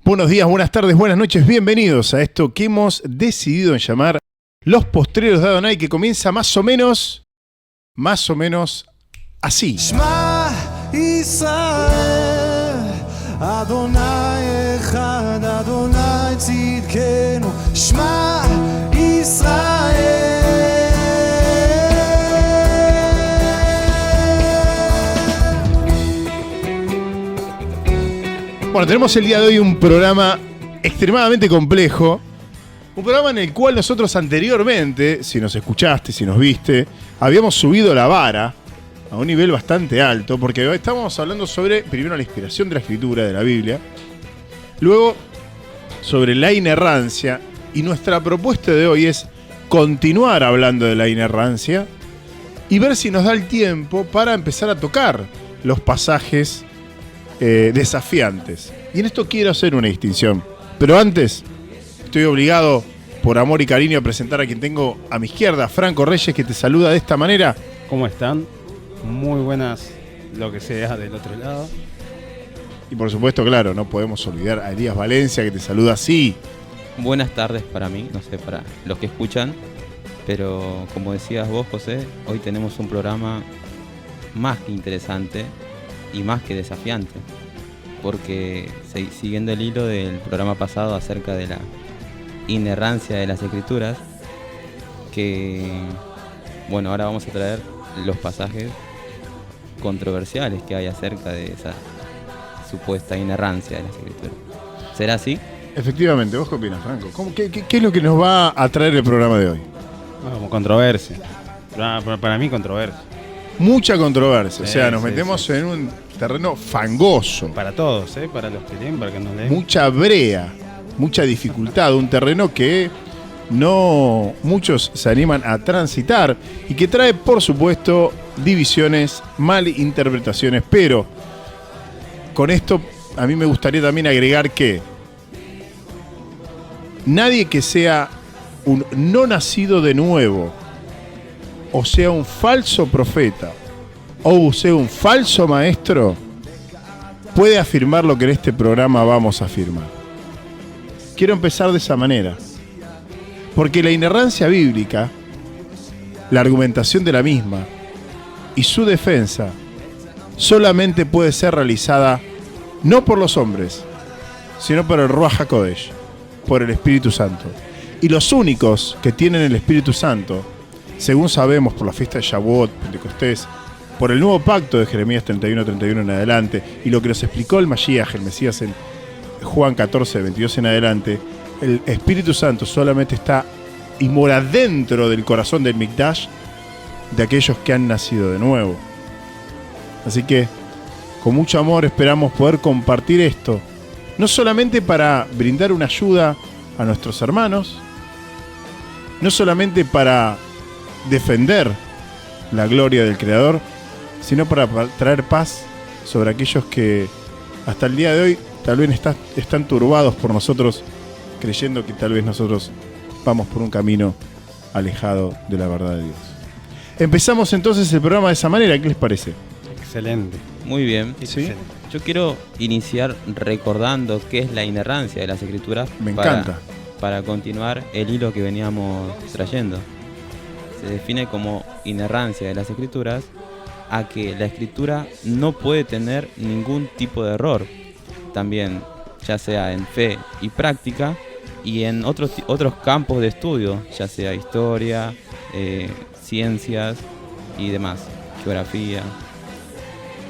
Buenos días, buenas tardes, buenas noches, bienvenidos a esto que hemos decidido llamar Los Postreros de Adonai, que comienza más o menos así. Shema Israel, Adonai Echad, Adonai Tzidkenu. Shema Israel. Bueno, tenemos el día de hoy un programa extremadamente complejo. Un programa en el cual nosotros anteriormente, si nos escuchaste, si nos viste, habíamos subido la vara a un nivel bastante alto, porque estábamos hablando sobre, primero, la inspiración de la escritura, de la Biblia, luego sobre la inerrancia, y nuestra propuesta de hoy es continuar hablando de la inerrancia y ver si nos da el tiempo para empezar a tocar los pasajes desafiantes. Y en esto quiero hacer una distinción, pero antes estoy obligado, por amor y cariño, a presentar a quien tengo a mi izquierda, Franco Reyes, que te saluda de esta manera. ¿Cómo están? Muy buenas, lo que sea del otro lado. Y por supuesto, claro, no podemos olvidar a Elías Valencia, que te saluda así. Buenas tardes para mí, no sé, para los que escuchan, pero como decías vos, José, hoy tenemos un programa más que interesante y más que desafiante, porque siguiendo el hilo del programa pasado acerca de la inerrancia de las escrituras, que bueno, ahora vamos a traer los pasajes controversiales que hay acerca de esa supuesta inerrancia de las escrituras. ¿Será así? Efectivamente, ¿vos qué opinas, Franco? ¿Qué es lo que nos va a traer el programa de hoy? Como controversia. Para mí, controversia. Mucha controversia, o sea, Sí, nos sí, metemos sí. en un terreno fangoso. Para todos, para los que leen, para que no leen. Mucha brea, mucha dificultad, un terreno que no muchos se animan a transitar y que trae, por supuesto, divisiones, malinterpretaciones, pero con esto a mí me gustaría también agregar que nadie que sea un no nacido de nuevo, o sea un falso profeta, o sea un falso maestro, puede afirmar lo que en este programa vamos a afirmar. Quiero empezar de esa manera, porque la inerrancia bíblica, la argumentación de la misma y su defensa solamente puede ser realizada no por los hombres, sino por el Ruach HaKodesh, por el Espíritu Santo. Y los únicos que tienen el Espíritu Santo, según sabemos por la fiesta de Shavuot, Pentecostés, por el nuevo pacto de Jeremías 31 en adelante, y lo que nos explicó el Mashiach, el Mesías, en Juan 14, 22 en adelante, el Espíritu Santo solamente está y mora dentro del corazón del Mikdash de aquellos que han nacido de nuevo. Así que, con mucho amor, esperamos poder compartir esto, no solamente para brindar una ayuda a nuestros hermanos, no solamente para defender la gloria del Creador, sino para traer paz sobre aquellos que hasta el día de hoy tal vez están turbados por nosotros, creyendo que tal vez nosotros vamos por un camino alejado de la verdad de Dios. Empezamos entonces el programa de esa manera, ¿qué les parece? Excelente. Muy bien. ¿Sí? Excelente. Yo quiero iniciar recordando qué es la inerrancia de las escrituras. Me encanta. Para continuar el hilo que veníamos trayendo. Se define como inerrancia de las escrituras a que la escritura no puede tener ningún tipo de error. También, ya sea en fe y práctica, y en otros campos de estudio, ya sea historia, ciencias y demás, geografía.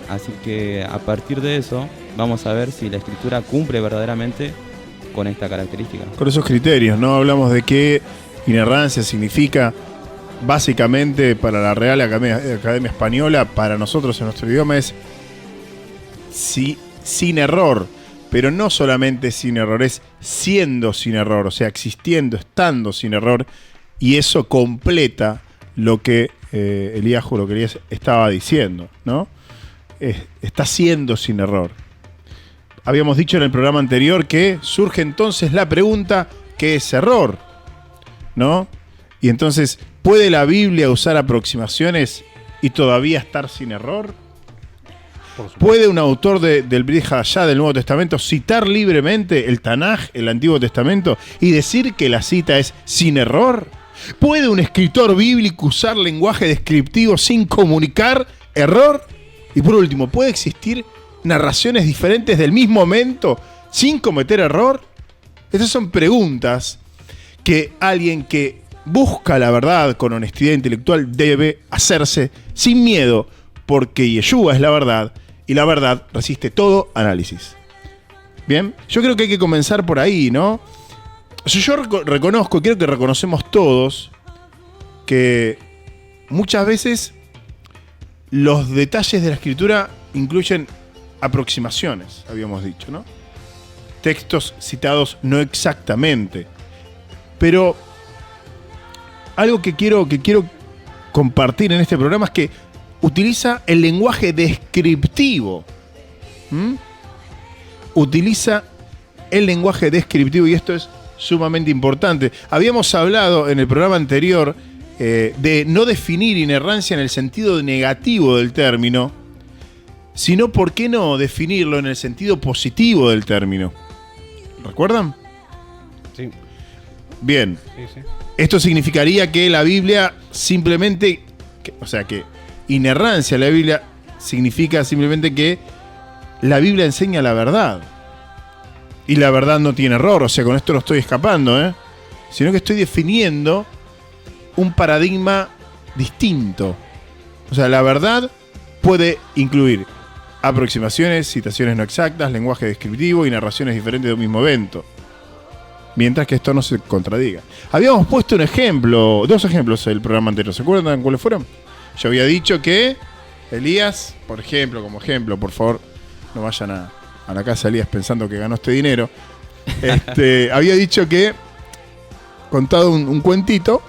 Así que a partir de eso vamos a ver si la escritura cumple verdaderamente con esta característica. Con esos criterios, ¿no? Hablamos de qué inerrancia significa básicamente para la Real Academia Española, para nosotros en nuestro idioma es sin error, pero no solamente sin error, es siendo sin error, o sea, existiendo, estando sin error, y eso completa lo que Eliahu, lo que Elías estaba diciendo, ¿no? Está siendo sin error. Habíamos dicho en el programa anterior que surge entonces la pregunta, ¿qué es error? ¿No? Y entonces, ¿puede la Biblia usar aproximaciones y todavía estar sin error? supuesto. ¿Puede un autor del Brit Hadashah, del Nuevo Testamento, citar libremente el Tanaj, el Antiguo Testamento, y decir que la cita es sin error? ¿Puede un escritor bíblico usar lenguaje descriptivo sin comunicar error? Y por último, ¿puede existir narraciones diferentes del mismo momento sin cometer error? Estas son preguntas que alguien que busca la verdad con honestidad intelectual debe hacerse sin miedo, porque Yeshua es la verdad y la verdad resiste todo análisis. Bien, yo creo que hay que comenzar por ahí, ¿no? O sea, yo reconozco, creo que reconocemos todos que muchas veces los detalles de la escritura incluyen aproximaciones, habíamos dicho, ¿no? Textos citados no exactamente. Pero algo que quiero compartir en este programa es que utiliza el lenguaje descriptivo. Utiliza el lenguaje descriptivo y esto es sumamente importante. Habíamos hablado en el programa anterior de no definir inerrancia en el sentido negativo del término, sino por qué no definirlo en el sentido positivo del término. ¿Recuerdan? Sí. Bien. Sí. Esto significaría que la Biblia simplemente, que inerrancia en la Biblia significa simplemente que la Biblia enseña la verdad. Y la verdad no tiene error, o sea, con esto no estoy escapando, sino que estoy definiendo un paradigma distinto. O sea, la verdad puede incluir aproximaciones, citaciones no exactas, lenguaje descriptivo y narraciones diferentes de un mismo evento. Mientras que esto no se contradiga. Habíamos puesto un ejemplo, dos ejemplos en el programa anterior. ¿Se acuerdan cuáles fueron? Yo había dicho que Elías, por ejemplo, como ejemplo, por favor, no vayan a la casa de Elías pensando que ganó este dinero. Había dicho que, contado un cuentito,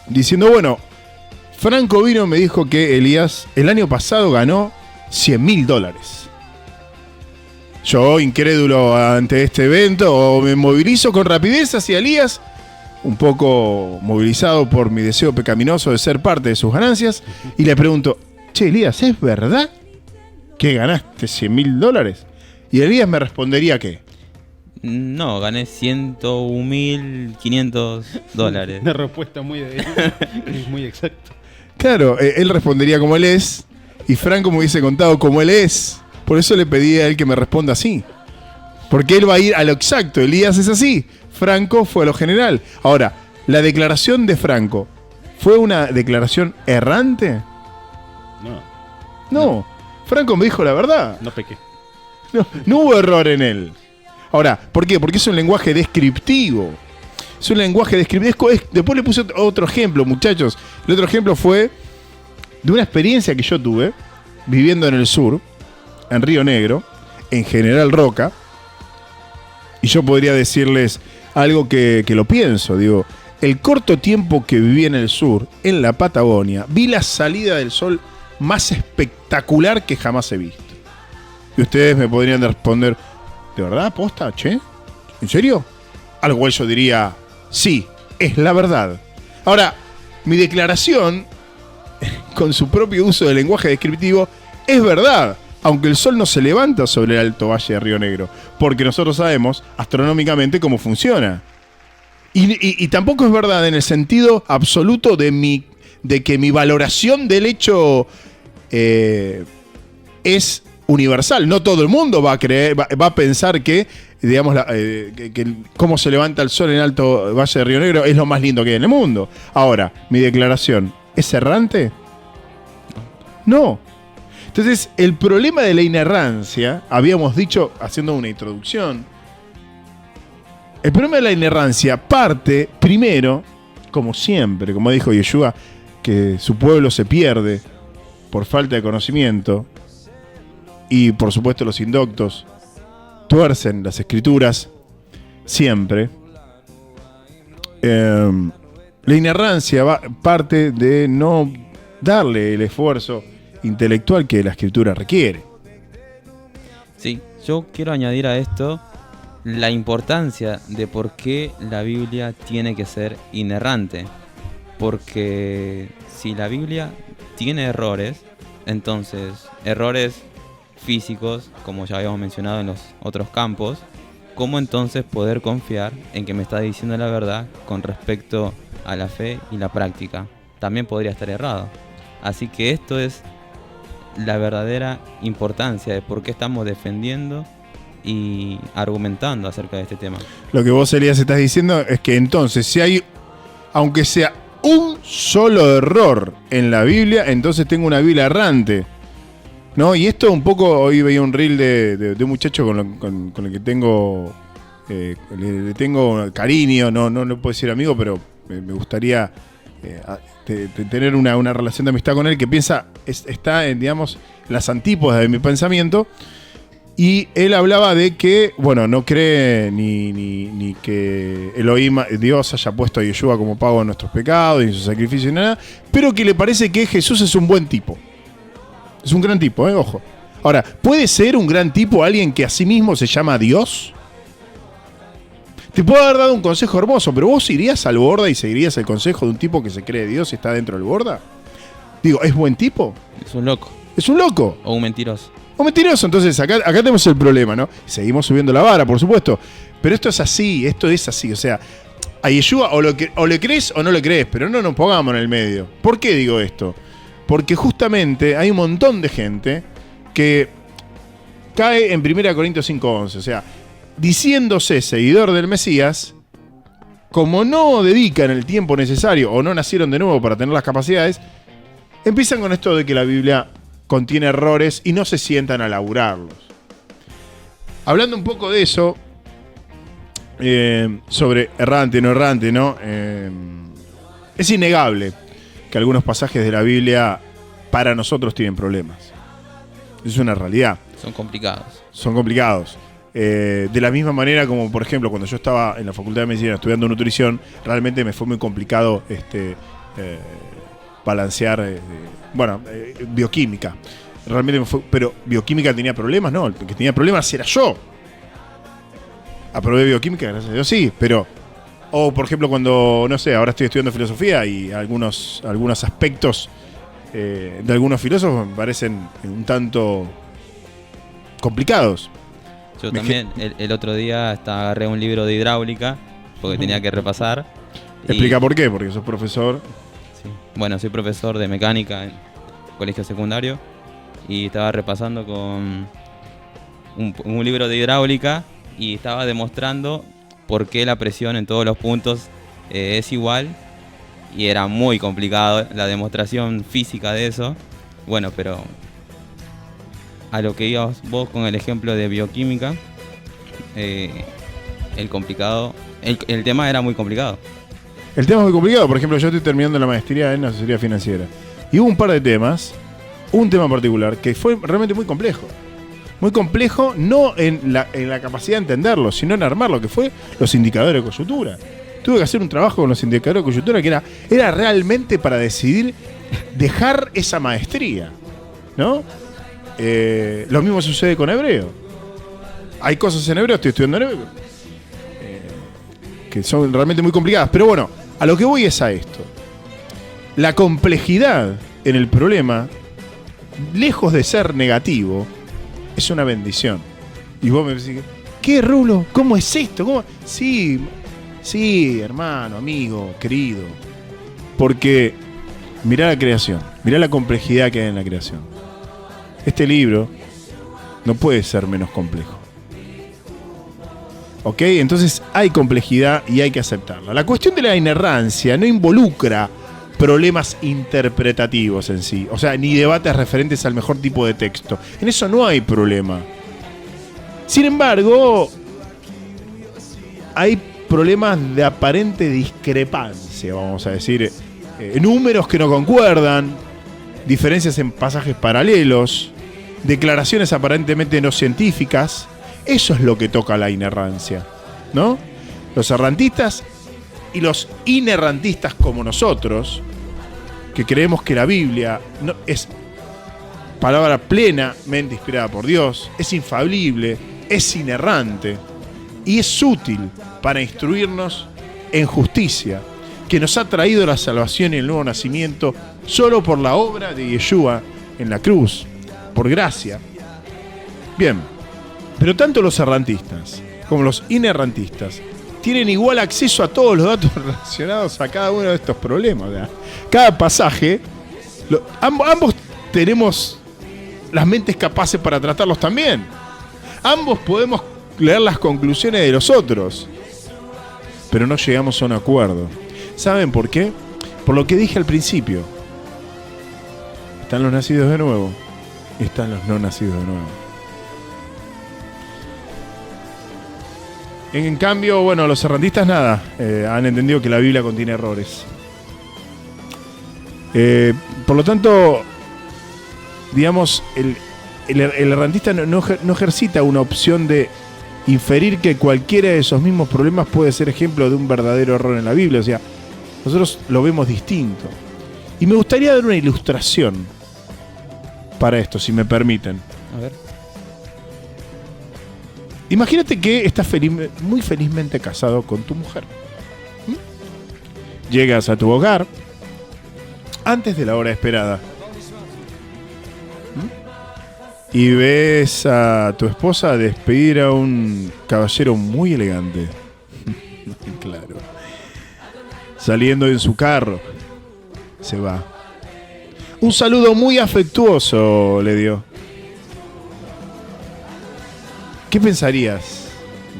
diciendo, bueno, Franco vino y me dijo que Elías el año pasado ganó $100.000. Yo, incrédulo ante este evento, me movilizo con rapidez hacia Elías, un poco movilizado por mi deseo pecaminoso de ser parte de sus ganancias, y le pregunto, che, Elías, ¿es verdad que ganaste $100.000? Y Elías me respondería que no, gané $101.500. Una respuesta muy exacta. Claro, él respondería como él es, y Franco me hubiese contado como él es. Por eso le pedí a él que me responda así. Porque él va a ir a lo exacto. Elías es así. Franco fue a lo general. Ahora, la declaración de Franco, ¿fue una declaración errante? No. Franco me dijo la verdad. No pequé. No hubo error en él. Ahora, ¿por qué? Porque es un lenguaje descriptivo. Es un lenguaje descriptivo. Después le puse otro ejemplo, muchachos. El otro ejemplo fue de una experiencia que yo tuve viviendo en el sur, en Río Negro, en General Roca, y yo podría decirles algo que lo pienso. Digo, el corto tiempo que viví en el sur, en la Patagonia, vi la salida del sol más espectacular que jamás he visto. Y ustedes me podrían responder, ¿de verdad, posta, che? ¿En serio? A lo cual yo diría, sí, es la verdad. Ahora, mi declaración, con su propio uso del lenguaje descriptivo, es verdad, aunque el sol no se levanta sobre el alto valle de Río Negro, porque nosotros sabemos astronómicamente cómo funciona. Y tampoco es verdad en el sentido absoluto de que mi valoración del hecho es universal. No todo el mundo va a creer, va a pensar que, digamos, que cómo se levanta el sol en el alto valle de Río Negro es lo más lindo que hay en el mundo. Ahora, mi declaración, ¿es errante? No. Entonces, el problema de la inerrancia, habíamos dicho, haciendo una introducción, el problema de la inerrancia parte, primero, como siempre, como dijo Yeshua, que su pueblo se pierde por falta de conocimiento, y por supuesto los indoctos tuercen las escrituras, siempre. La inerrancia parte de no darle el esfuerzo intelectual que la escritura requiere. Sí, yo quiero añadir a esto la importancia de por qué la Biblia tiene que ser inerrante. Porque si la Biblia tiene errores, Entonces, errores físicos, como ya habíamos mencionado en los otros campos, ¿cómo entonces poder confiar en que me está diciendo la verdad con respecto a la fe y la práctica? También podría estar errado. Así que esto es la verdadera importancia de por qué estamos defendiendo y argumentando acerca de este tema. Lo que vos, Elías, estás diciendo es que entonces, si hay, aunque sea un solo error en la Biblia, entonces tengo una Biblia errante, ¿no? Y esto un poco, hoy veía un reel de un muchacho con el que tengo le tengo cariño, no puedo decir amigo, pero me gustaría tener una relación de amistad con él, que está en, digamos, las antípodas de mi pensamiento. Y él hablaba de que, bueno, no cree ni que Elohim, Dios, haya puesto a Yeshua como pago de nuestros pecados y su sacrificio y nada, pero que le parece que Jesús es un buen tipo. Es un gran tipo, ojo. Ahora, ¿puede ser un gran tipo alguien que a sí mismo se llama Dios? Te puedo haber dado un consejo hermoso, pero ¿vos irías al Borda y seguirías el consejo de un tipo que se cree Dios y está dentro del Borda? Digo, ¿es buen tipo? Es un loco. ¿Es un loco? O un mentiroso. O mentiroso. Entonces acá tenemos el problema, ¿no? Seguimos subiendo la vara, por supuesto. Pero esto es así. O sea, a Yeshua o le crees o no le crees, pero no nos pongamos en el medio. ¿Por qué digo esto? Porque justamente hay un montón de gente que cae en 1 Corintios 5:11. O sea, diciéndose seguidor del Mesías, como no dedican el tiempo necesario o no nacieron de nuevo para tener las capacidades, empiezan con esto de que la Biblia contiene errores y no se sientan a laburarlos. Hablando un poco de eso, sobre errante, ¿no? Es innegable que algunos pasajes de la Biblia para nosotros tienen problemas. Es una realidad. Son complicados. De la misma manera como, por ejemplo, cuando yo estaba en la Facultad de Medicina estudiando nutrición, realmente me fue muy complicado balancear, bioquímica. Realmente pero bioquímica tenía problemas, ¿no? El que tenía problemas era yo. Aprobé bioquímica, gracias a Dios, sí, pero... O, por ejemplo, cuando, no sé, ahora estoy estudiando filosofía y algunos aspectos de algunos filósofos me parecen un tanto complicados. Yo también, el otro día agarré un libro de hidráulica porque tenía que repasar. Explica por qué, porque sos profesor. Sí. Bueno, soy profesor de mecánica en colegio secundario y estaba repasando con un libro de hidráulica y estaba demostrando por qué la presión en todos los puntos es igual, y era muy complicado la demostración física de eso. Bueno, pero a lo que ibas vos con el ejemplo de bioquímica, el tema era muy complicado. El tema es muy complicado. Por ejemplo, yo estoy terminando la maestría en asesoría financiera y hubo un par de temas, un tema en particular que fue realmente muy complejo. Muy complejo, no en la capacidad de entenderlo, sino en armarlo, que fue los indicadores de coyuntura. Tuve que hacer un trabajo con los indicadores de coyuntura que era realmente para decidir dejar esa maestría, ¿no? Lo mismo sucede con hebreo. Hay cosas en hebreo, estoy estudiando en hebreo, que son realmente muy complicadas. Pero bueno, a lo que voy es a esto. La complejidad en el problema, lejos de ser negativo, es una bendición. Y vos me decís, ¿qué, Rulo? ¿Cómo es esto? ¿Cómo? Sí, hermano, amigo, querido. Porque mirá la creación, mirá la complejidad que hay en la creación. Este libro no puede ser menos complejo. ¿Ok? Entonces hay complejidad y hay que aceptarla. La cuestión de la inerrancia no involucra problemas interpretativos en sí, o sea, ni debates referentes al mejor tipo de texto. En eso no hay problema. Sin embargo, hay problemas de aparente discrepancia, vamos a decir, números que no concuerdan, diferencias en pasajes paralelos, declaraciones aparentemente no científicas. Eso es lo que toca la inerrancia, ¿no? Los errantistas y los inerrantistas como nosotros, que creemos que la Biblia es palabra plenamente inspirada por Dios, es infalible, es inerrante y es útil para instruirnos en justicia, que nos ha traído la salvación y el nuevo nacimiento solo por la obra de Yeshua en la cruz, por gracia. Bien, pero tanto los errantistas como los inerrantistas tienen igual acceso a todos los datos relacionados a cada uno de estos problemas. ¿Verdad? Cada pasaje, ambos tenemos las mentes capaces para tratarlos también. Ambos podemos leer las conclusiones de los otros, pero no llegamos a un acuerdo. ¿Saben por qué? Por lo que dije al principio. Están los nacidos de nuevo y están los no nacidos de nuevo. En cambio, bueno, los errantistas nada, han entendido que la Biblia contiene errores. Por lo tanto, digamos, el errantista no ejercita una opción de inferir que cualquiera de esos mismos problemas puede ser ejemplo de un verdadero error en la Biblia. O sea, nosotros lo vemos distinto. Y me gustaría dar una ilustración para esto, si me permiten. A ver. Imagínate que estás muy felizmente casado con tu mujer. ¿Mm? Llegas a tu hogar antes de la hora esperada. ¿Mm? Y ves a tu esposa despedir a un caballero muy elegante. Claro. Saliendo en su carro. Se va. Un saludo muy afectuoso le dio. ¿Qué pensarías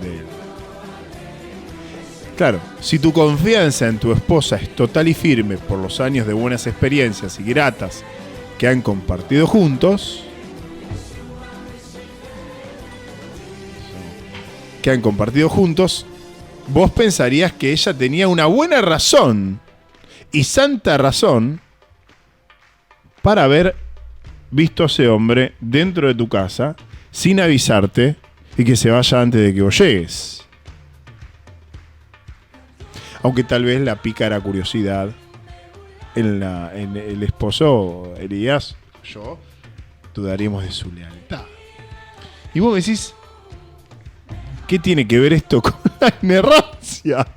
de él? Claro, si tu confianza en tu esposa es total y firme por los años de buenas experiencias y gratas que han compartido juntos, vos pensarías que ella tenía una buena razón y santa razón para haber visto a ese hombre dentro de tu casa sin avisarte y que se vaya antes de que vos llegues. Aunque tal vez la pícara curiosidad en el esposo Elías, yo, dudaríamos de su lealtad. Y vos me decís, ¿qué tiene que ver esto con la inerrancia?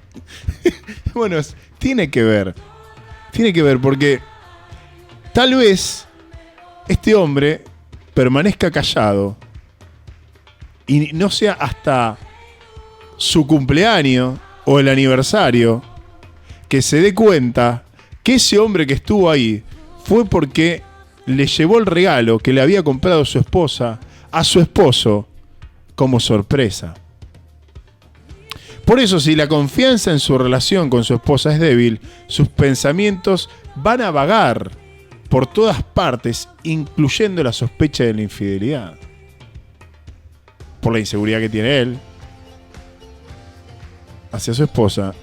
Bueno, tiene que ver porque tal vez este hombre permanezca callado y no sea hasta su cumpleaños o el aniversario que se dé cuenta que ese hombre que estuvo ahí fue porque le llevó el regalo que le había comprado su esposa a su esposo como sorpresa. Por eso, si la confianza en su relación con su esposa es débil, sus pensamientos van a vagar por todas partes, incluyendo la sospecha de la infidelidad. Por la inseguridad que tiene él hacia su esposa,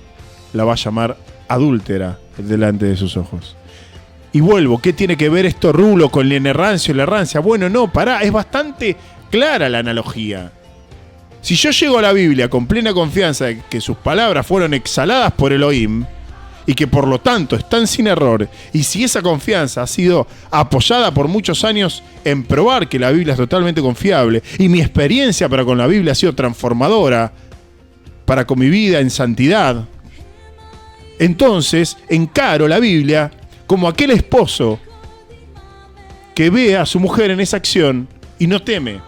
la va a llamar adúltera delante de sus ojos. Y vuelvo, ¿qué tiene que ver esto, Rulo, con la inerrancia y la errancia? Bueno, no, pará, es bastante clara la analogía. Si yo llego a la Biblia con plena confianza de que sus palabras fueron exhaladas por Elohim y que por lo tanto están sin error, y si esa confianza ha sido apoyada por muchos años en probar que la Biblia es totalmente confiable, y mi experiencia para con la Biblia ha sido transformadora para con mi vida en santidad, entonces encaro la Biblia como aquel esposo que ve a su mujer en esa acción y no teme,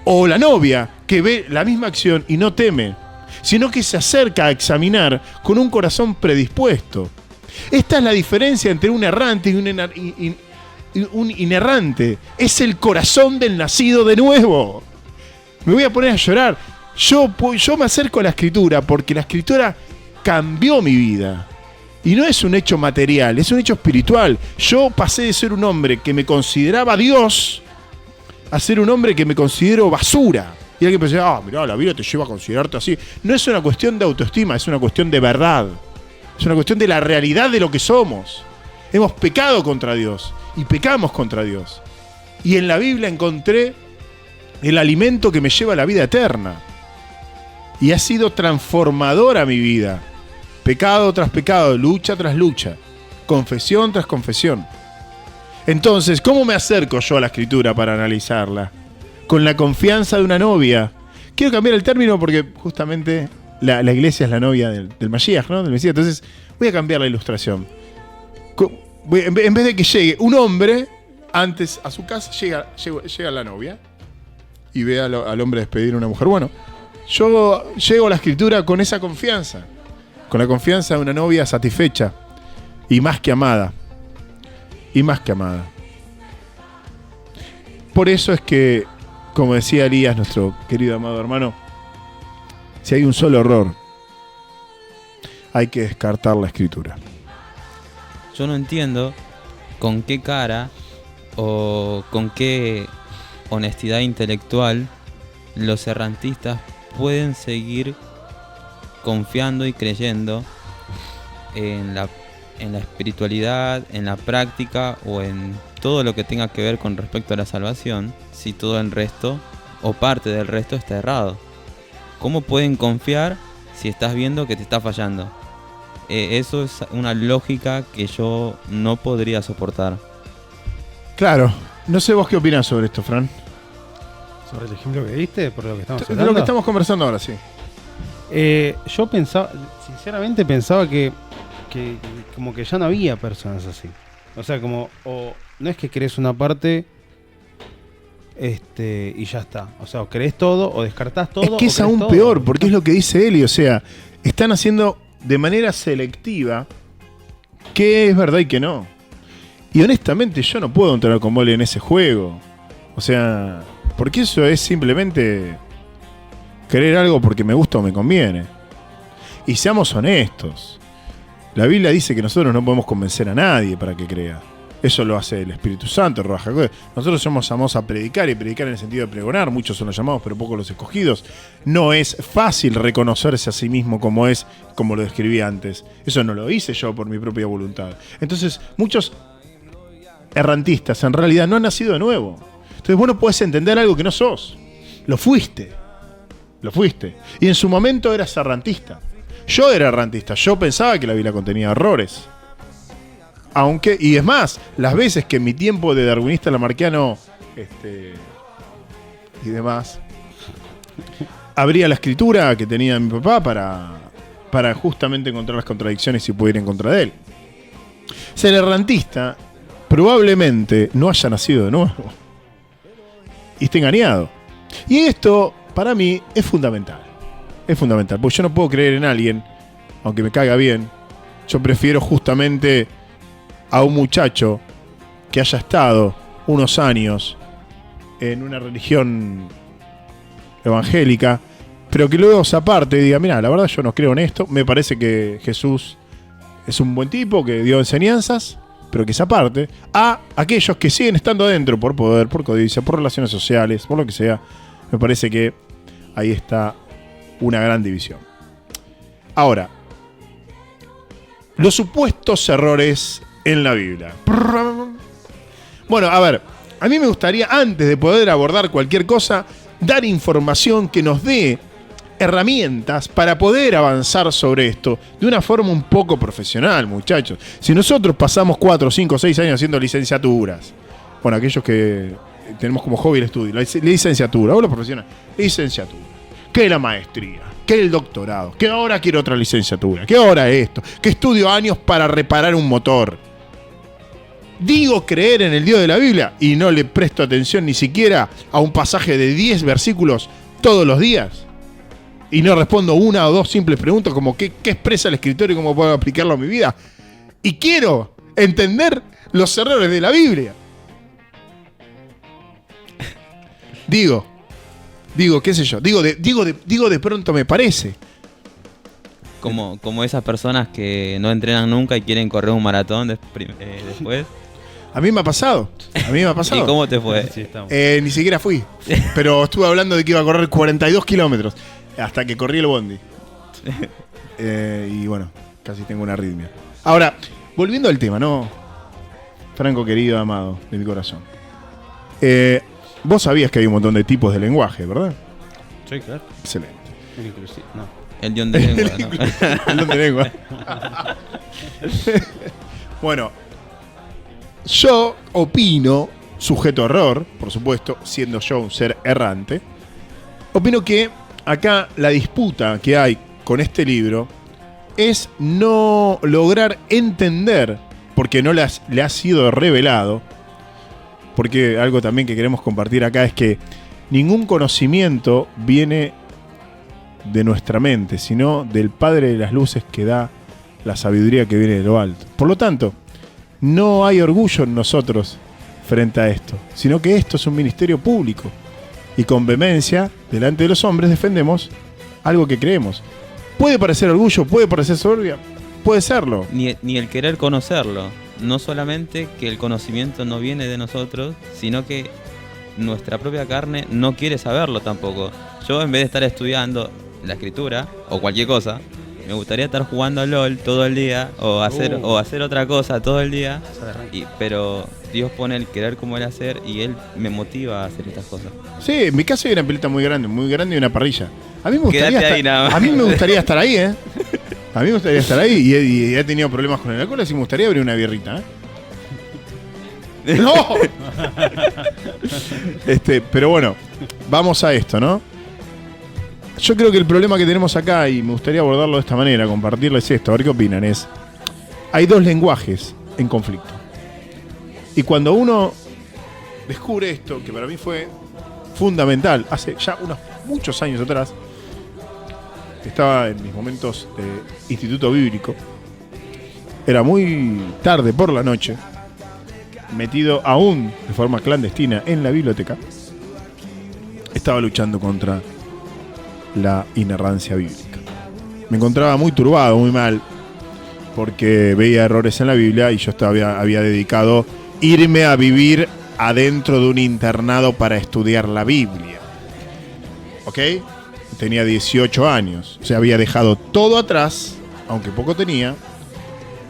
o la novia que ve la misma acción y no teme, sino que se acerca a examinar con un corazón predispuesto. Esta es la diferencia entre un errante y un inerrante. Es el corazón del nacido de nuevo. Me voy a poner a llorar. Yo me acerco a la Escritura porque la Escritura cambió mi vida. Y no es un hecho material, es un hecho espiritual. Yo pasé de ser un hombre que me consideraba Dios a ser un hombre que me considero basura. Y alguien pensaba, mirá, la Biblia te lleva a considerarte así. No es una cuestión de autoestima, es una cuestión de verdad. Es una cuestión de la realidad de lo que somos. Hemos pecado contra Dios y pecamos contra Dios. Y en la Biblia encontré el alimento que me lleva a la vida eterna. Y ha sido transformadora mi vida. Pecado tras pecado, lucha tras lucha, confesión tras confesión. Entonces, ¿cómo me acerco yo a la Escritura para analizarla? Con la confianza de una novia. Quiero cambiar el término porque justamente la iglesia es la novia del Mashiach, ¿no? Del Mesías. Entonces voy a cambiar la ilustración. En vez de que llegue un hombre antes a su casa llega la novia y ve al hombre despedir a una mujer. Bueno, yo llego a la escritura con esa confianza, con la confianza de una novia satisfecha y más que amada. Y más que amada. Por eso es que, como decía Elías, nuestro querido amado hermano, si hay un solo error, hay que descartar la escritura. Yo no entiendo con qué cara o con qué honestidad intelectual los errantistas pueden seguir confiando y creyendo en la espiritualidad, en la práctica o en todo lo que tenga que ver con respecto a la salvación, si todo el resto o parte del resto está errado. ¿Cómo pueden confiar si estás viendo que te está fallando? Eso es una lógica que yo no podría soportar. Claro, no sé vos qué opinás sobre esto, Fran. Sobre el ejemplo que diste, por lo que estamos De hablando. lo que estamos conversando ahora, sí. Yo sinceramente pensaba que como que ya no había personas así. O sea, como, o no es que crees una parte y ya está. O sea, o crees todo o descartás todo. Es que es aún peor, porque es lo que dice Eli. O sea, están haciendo de manera selectiva qué es verdad y qué no. Y honestamente yo no puedo entrar con Mole en ese juego. O sea, porque eso es simplemente creer algo porque me gusta o me conviene. Y seamos honestos. La Biblia dice que nosotros no podemos convencer a nadie para que crea. Eso lo hace el Espíritu Santo, Ruach HaKodesh. Nosotros somos llamados a predicar, y predicar en el sentido de pregonar. Muchos son los llamados, pero pocos los escogidos. No es fácil reconocerse a sí mismo como es, como lo describí antes. Eso no lo hice yo por mi propia voluntad. Entonces, muchos errantistas en realidad no han nacido de nuevo. Entonces vos no podés entender algo que no sos. Lo fuiste. Lo fuiste. Y en su momento eras errantista. Yo era errantista. Yo pensaba que la Biblia contenía errores. Aunque, y es más, las veces que en mi tiempo de darwinista lamarquiano y demás, abría la escritura que tenía mi papá para justamente encontrar las contradicciones y poder ir en contra de él. Ser errantista probablemente no haya nacido de nuevo y esté engañado. Y esto, para mí, es fundamental. Es fundamental, porque yo no puedo creer en alguien, aunque me caiga bien. Yo prefiero justamente a un muchacho que haya estado unos años en una religión evangélica, pero que luego se aparte y diga, mira, la verdad yo no creo en esto, me parece que Jesús es un buen tipo, que dio enseñanzas, pero que se aparte, a aquellos que siguen estando adentro por poder, por codicia, por relaciones sociales, por lo que sea. Me parece que ahí está una gran división. Ahora, los supuestos errores en la Biblia. Bueno, a ver, a mí me gustaría, antes de poder abordar cualquier cosa, dar información que nos dé herramientas para poder avanzar sobre esto de una forma un poco profesional, muchachos. Si nosotros pasamos 4, 5, 6 años haciendo licenciaturas, bueno, aquellos que tenemos como hobby el estudio, la licenciatura, o la profesional, licenciatura, que la maestría, que el doctorado, que ahora quiero otra licenciatura, que ahora esto, que estudio años para reparar un motor. Digo creer en el Dios de la Biblia y no le presto atención ni siquiera a un pasaje de 10 versículos todos los días. Y no respondo una o dos simples preguntas como ¿qué expresa el escritor y cómo puedo aplicarlo a mi vida? Y quiero entender los errores de la Biblia. Digo, qué sé yo, digo de pronto me parece. Como esas personas que no entrenan nunca y quieren correr un maratón después. A mí me ha pasado. ¿Y cómo te fue? Sí, estamos. Ni siquiera fui. Pero estuve hablando de que iba a correr 42 kilómetros. Hasta que corrí el bondi. Y bueno, casi tengo una arritmia. Ahora, volviendo al tema, ¿no? Franco querido, amado de mi corazón. Vos sabías que hay un montón de tipos de lenguaje, ¿verdad? Sí, claro. Excelente. No. El guión de lengua, ¿no? El don de lengua. Bueno, yo opino, sujeto a error, por supuesto, siendo yo un ser errante, opino que acá la disputa que hay con este libro es no lograr entender, porque no le ha sido revelado, porque algo también que queremos compartir acá es que ningún conocimiento viene de nuestra mente, sino del Padre de las Luces que da la sabiduría que viene de lo alto. Por lo tanto, no hay orgullo en nosotros frente a esto, sino que esto es un ministerio público y con vehemencia, delante de los hombres, defendemos algo que creemos. Puede parecer orgullo, puede parecer soberbia, puede serlo. Ni el querer conocerlo. No solamente que el conocimiento no viene de nosotros, sino que nuestra propia carne no quiere saberlo tampoco. Yo, en vez de estar estudiando la escritura o cualquier cosa, me gustaría estar jugando al LOL todo el día o hacer otra cosa todo el día. Pero Dios pone el querer como el hacer y Él me motiva a hacer estas cosas. Sí, en mi caso hay una pelota muy grande y una parrilla. A mí me gustaría, Quédate ahí nada más. a mí me gustaría estar ahí, ¿eh? A mí me gustaría estar ahí y he tenido problemas con el alcohol, así me gustaría abrir una birrita, ¿eh? ¡No! Pero bueno, vamos a esto, ¿no? Yo creo que el problema que tenemos acá, y me gustaría abordarlo de esta manera, compartirles esto, a ver qué opinan, es... Hay dos lenguajes en conflicto. Y cuando uno descubre esto, que para mí fue fundamental, hace ya unos muchos años atrás, estaba en mis momentos de instituto bíblico, era muy tarde por la noche, metido aún de forma clandestina en la biblioteca, estaba luchando contra la inerrancia bíblica. Me encontraba muy turbado, muy mal, porque veía errores en la Biblia y yo había dedicado irme a vivir adentro de un internado para estudiar la Biblia. ¿Ok? Tenía 18 años, o sea, había dejado todo atrás, aunque poco tenía,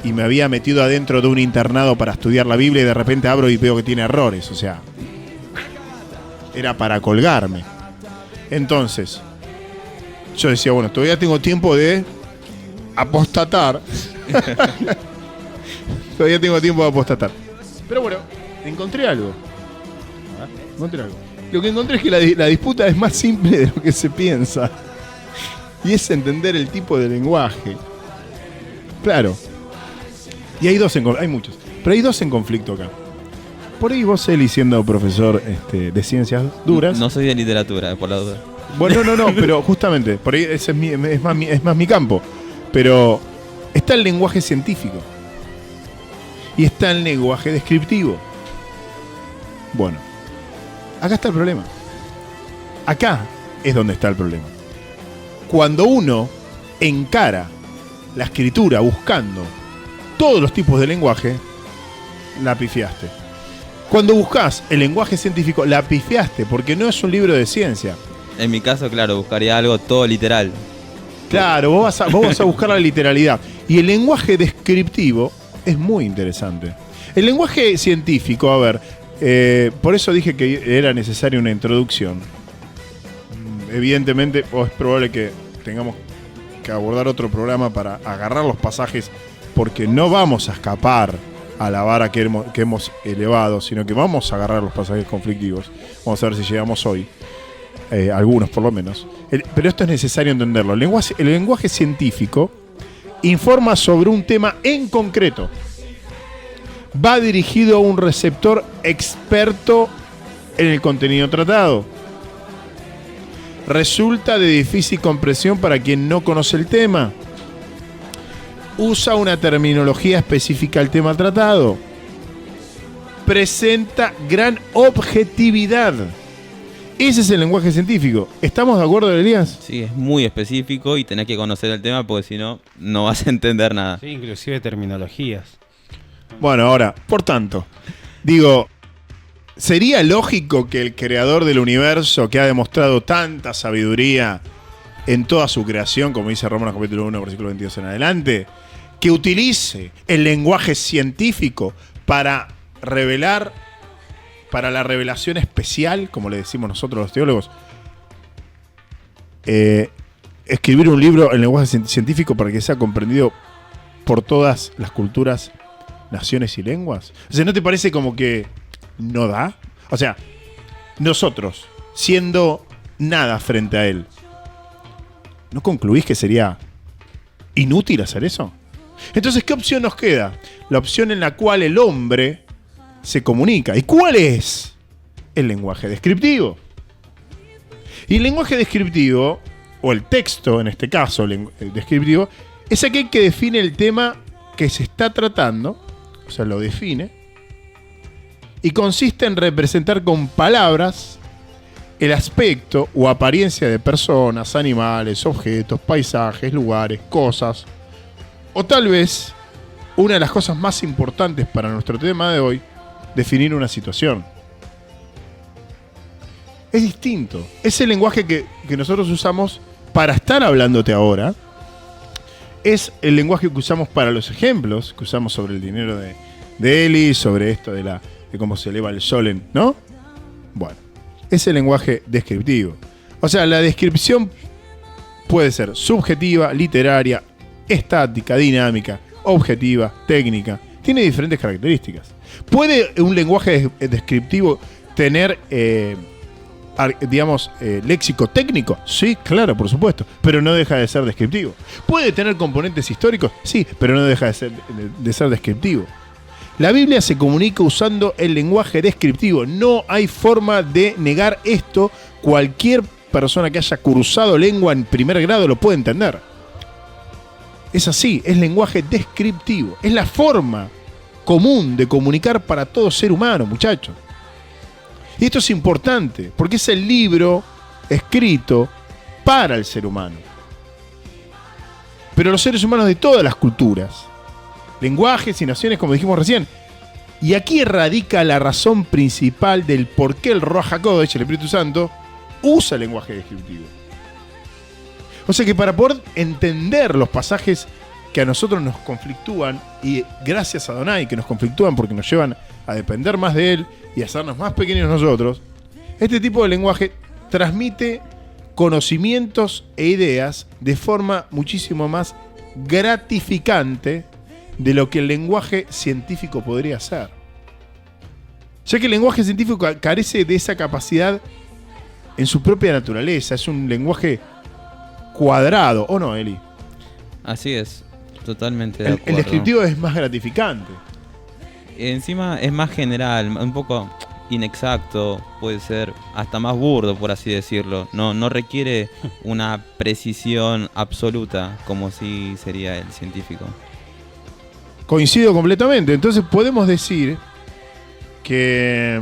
y me había metido adentro de un internado para estudiar la Biblia y de repente abro y veo que tiene errores, o sea, era para colgarme. Entonces, yo decía, bueno, todavía tengo tiempo de apostatar. Todavía tengo tiempo de apostatar. Pero bueno, encontré algo. Lo que encontré es que la disputa es más simple de lo que se piensa. Y es entender el tipo de lenguaje. Claro. Y hay muchos. Pero hay dos en conflicto acá. Por ahí vos, Eli, siendo profesor de ciencias duras. No soy de literatura, por la duda. Bueno, no, pero justamente, por ahí ese es más mi campo. Pero está el lenguaje científico. Y está el lenguaje descriptivo. Bueno, acá está el problema. Acá es donde está el problema. Cuando uno encara la escritura buscando todos los tipos de lenguaje, la pifiaste. Cuando buscas el lenguaje científico, la pifiaste, porque no es un libro de ciencia. En mi caso, claro, buscaría algo todo literal. Claro, vos vas a buscar la literalidad. Y el lenguaje descriptivo es muy interesante. El lenguaje científico, a ver, por eso dije que era necesaria una introducción. Evidentemente, es probable que tengamos que abordar otro programa para agarrar los pasajes, porque no vamos a escapar a la vara que hemos elevado, sino que vamos a agarrar los pasajes conflictivos. Vamos a ver si llegamos hoy. Algunos por lo menos. Pero esto es necesario entenderlo. El lenguaje científico informa sobre un tema en concreto. Va dirigido a un receptor experto en el contenido tratado. Resulta de difícil comprensión para quien no conoce el tema. Usa una terminología específica al tema tratado. Presenta gran objetividad. Ese es el lenguaje científico. ¿Estamos de acuerdo, Elías? Sí, es muy específico y tenés que conocer el tema porque si no, no vas a entender nada. Sí, inclusive terminologías. Bueno, ahora, por tanto, digo, ¿sería lógico que el creador del universo, que ha demostrado tanta sabiduría en toda su creación, como dice Romanos capítulo 1, versículo 22 en adelante, que utilice el lenguaje científico para revelar, para la revelación especial, como le decimos nosotros los teólogos, escribir un libro en lenguaje científico para que sea comprendido por todas las culturas, naciones y lenguas? O sea, ¿no te parece como que no da? O sea, nosotros, siendo nada frente a él, ¿no concluís que sería inútil hacer eso? Entonces, ¿qué opción nos queda? La opción en la cual el hombre se comunica. ¿Y cuál es? El lenguaje descriptivo. Y el lenguaje descriptivo, o el texto en este caso, el descriptivo, es aquel que define el tema que se está tratando, o sea, lo define, y consiste en representar con palabras el aspecto o apariencia de personas, animales, objetos, paisajes, lugares, cosas, o tal vez, una de las cosas más importantes para nuestro tema de hoy, definir una situación. Es distinto. Es el lenguaje que nosotros usamos para estar hablándote ahora. Es el lenguaje que usamos para los ejemplos que usamos sobre el dinero de Eli, sobre esto de cómo se eleva el sol, ¿no? Bueno, es el lenguaje descriptivo. O sea, la descripción puede ser subjetiva, literaria, estática, dinámica, objetiva, técnica. Tiene diferentes características. ¿Puede un lenguaje descriptivo tener, léxico técnico? Sí, claro, por supuesto, pero no deja de ser descriptivo. ¿Puede tener componentes históricos? Sí, pero no deja de ser descriptivo. La Biblia se comunica usando el lenguaje descriptivo. No hay forma de negar esto. Cualquier persona que haya cursado lengua en primer grado lo puede entender. Es así, es lenguaje descriptivo. Es la forma común de comunicar para todo ser humano, muchachos. Y esto es importante, porque es el libro escrito para el ser humano. Pero los seres humanos de todas las culturas, lenguajes y naciones, como dijimos recién. Y aquí radica la razón principal del por qué el Ruach HaKodesh, el Espíritu Santo, usa el lenguaje descriptivo. O sea que para poder entender los pasajes que a nosotros nos conflictúan, y gracias a Adonai que nos conflictúan porque nos llevan a depender más de Él y a hacernos más pequeños nosotros, este tipo de lenguaje transmite conocimientos e ideas de forma muchísimo más gratificante de lo que el lenguaje científico podría ser. Ya que el lenguaje científico carece de esa capacidad en su propia naturaleza, es un lenguaje cuadrado, ¿o no, Eli? Así es, totalmente de acuerdo. El descriptivo es más gratificante. Encima es más general, un poco inexacto, puede ser hasta más burdo, por así decirlo. No requiere una precisión absoluta como si sería el científico. Coincido completamente. Entonces podemos decir que,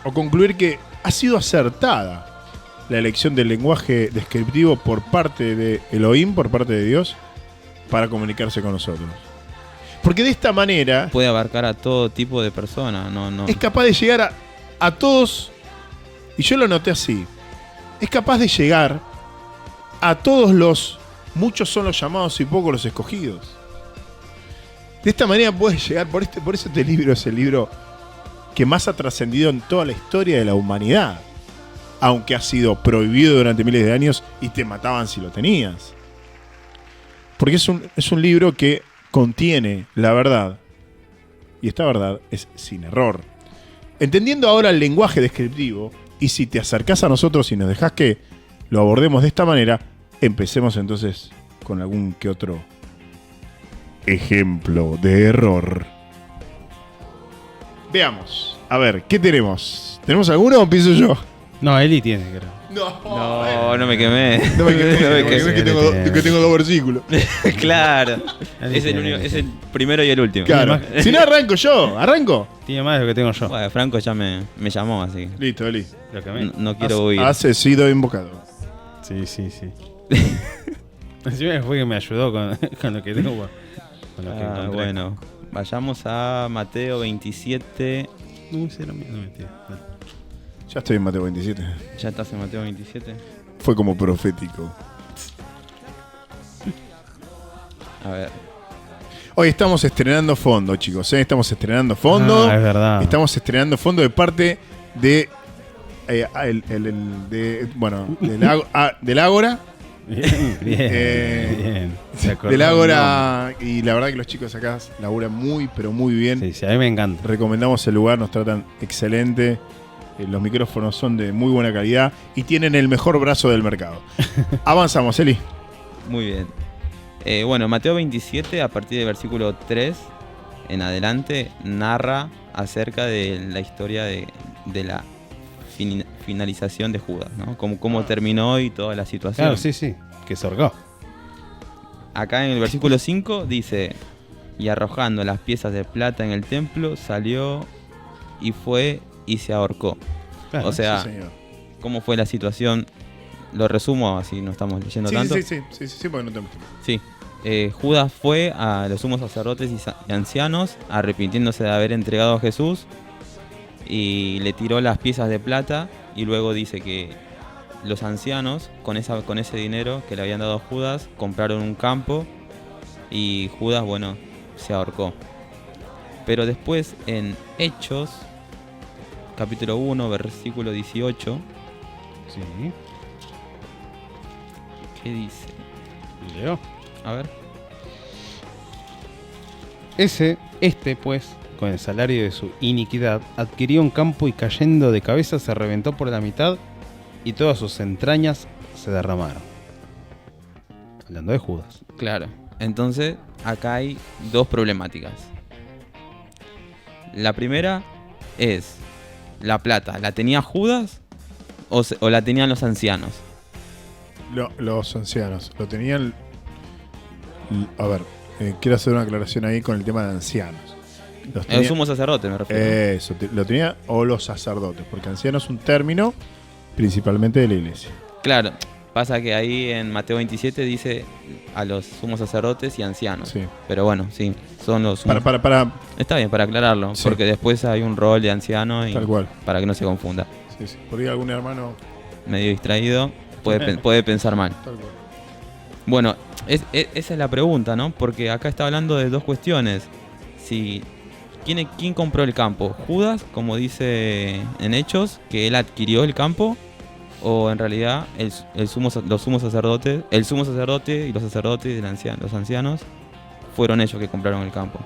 o concluir que ha sido acertada la elección del lenguaje descriptivo por parte de Elohim, por parte de Dios, para comunicarse con nosotros. Porque de esta manera puede abarcar a todo tipo de personas. No. Es capaz de llegar a todos, y yo lo noté así, es capaz de llegar a todos los, muchos son los llamados y pocos los escogidos. De esta manera puedes llegar, por eso este libro es el libro que más ha trascendido en toda la historia de la humanidad. Aunque ha sido prohibido durante miles de años y te mataban si lo tenías. Porque es un libro que contiene la verdad. Y esta verdad es sin error. Entendiendo ahora el lenguaje descriptivo, y si te acercás a nosotros y nos dejás que lo abordemos de esta manera, empecemos entonces con algún que otro ejemplo de error. Veamos. A ver, ¿qué tenemos? ¿Tenemos alguno o empiezo yo? No, Eli tiene, creo. No me quemé. No me quemé, que tengo dos versículos. Claro. Es el primero y el último. Claro. Si no, arranco yo. ¿Arranco? Tiene más de lo que tengo yo. Bueno, Franco ya me llamó, así. Listo, Eli. Lo quemé. No quiero huir. Has sido invocado. Sí. Encima fue que me ayudó con lo que tengo. Con lo que encontré. Bueno, vayamos a Mateo 27. No, mentira. No. Ya estoy en Mateo 27. ¿Ya estás en Mateo 27? Fue como profético. A ver. Hoy estamos estrenando fondo, chicos. Estamos estrenando fondo. Es verdad. Estamos estrenando fondo de parte de del Ágora. Bien. Del Ágora. Y la verdad que los chicos acá laburan muy, pero muy bien. Sí, a mí me encanta. Recomendamos el lugar, nos tratan excelente. Los micrófonos son de muy buena calidad y tienen el mejor brazo del mercado. Avanzamos, Eli. Muy bien. Bueno, Mateo 27, a partir del versículo 3, en adelante narra acerca de la historia de la finalización de Judas, ¿no? Cómo terminó y toda la situación. Claro, sí, que se ahorcó. Acá en el versículo 5 dice: y arrojando las piezas de plata en el templo, salió y fue y se ahorcó. Claro, o sea, Sí, señor. ¿cómo fue la situación? Lo resumo, así no estamos leyendo Sí, tanto. sí, porque no tenemos tiempo. Sí. Judas fue a los sumos sacerdotes y ancianos, arrepintiéndose de haber entregado a Jesús, y le tiró las piezas de plata, y luego dice que los ancianos, con ese dinero que le habían dado a Judas, compraron un campo, y Judas, bueno, se ahorcó. Pero después en Hechos, capítulo 1, versículo 18, Sí. ¿qué dice? Leo. A ver. Este, pues, con el salario de su iniquidad, adquirió un campo y cayendo de cabeza se reventó por la mitad y todas sus entrañas se derramaron. Hablando de Judas. Claro. Entonces, acá hay dos problemáticas. La primera es: ¿la plata la tenía Judas o la tenían los ancianos? Los ancianos lo tenían. A ver, quiero hacer una aclaración ahí con el tema de ancianos. El sumo sacerdote me refiero. Eso, lo tenía, o los sacerdotes, porque anciano es un término principalmente de la iglesia. Claro, pasa que ahí en Mateo 27 dice a los sumos sacerdotes y ancianos. Sí. Pero bueno, sí, son los sumos. Para, Está bien, para aclararlo, Sí. porque después hay un rol de anciano y tal cual. para que no se confunda. Sí. Por ahí algún hermano. Medio distraído, puede pensar mal. Tal cual. Bueno, esa es la pregunta, ¿no? Porque acá está hablando de dos cuestiones. Si ¿quién compró el campo? ¿Judas, como dice en Hechos, que él adquirió el campo? ¿O en realidad los sumos sacerdotes, el sumo sacerdote y los sacerdotes y los ancianos fueron ellos que compraron el campo?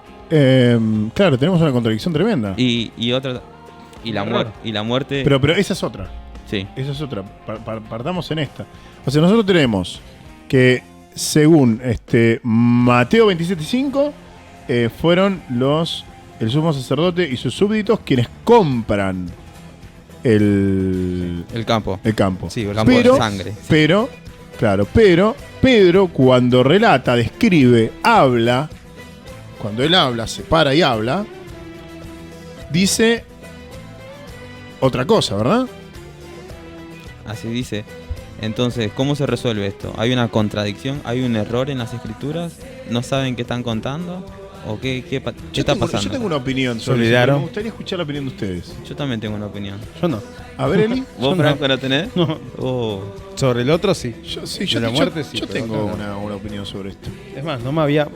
Claro, tenemos una contradicción tremenda. Y la muerte. Pero esa es otra. Sí, Esa es otra. Partamos en esta. O sea, nosotros tenemos que, según Mateo 27:5, fueron el sumo sacerdote y sus súbditos quienes compran el campo. campo. Sí, el campo de sangre. Pero Pedro, cuando relata, describe, habla, cuando él habla, se para y habla, dice otra cosa, ¿verdad? Así dice. Entonces, ¿cómo se resuelve esto? ¿Hay una contradicción? ¿Hay un error en las escrituras? ¿No saben qué están contando? ¿O qué está pasando? Yo tengo una opinión ¿Se sobre eso. olvidaron? Me gustaría escuchar la opinión de ustedes. Yo también tengo una opinión. Yo no. A ver, Eli. ¿Vos, Franco, no tenés? No. Oh. Sobre el otro sí. Yo De la muerte, sí, yo pero tengo acá no. una opinión sobre esto. Es más, no me había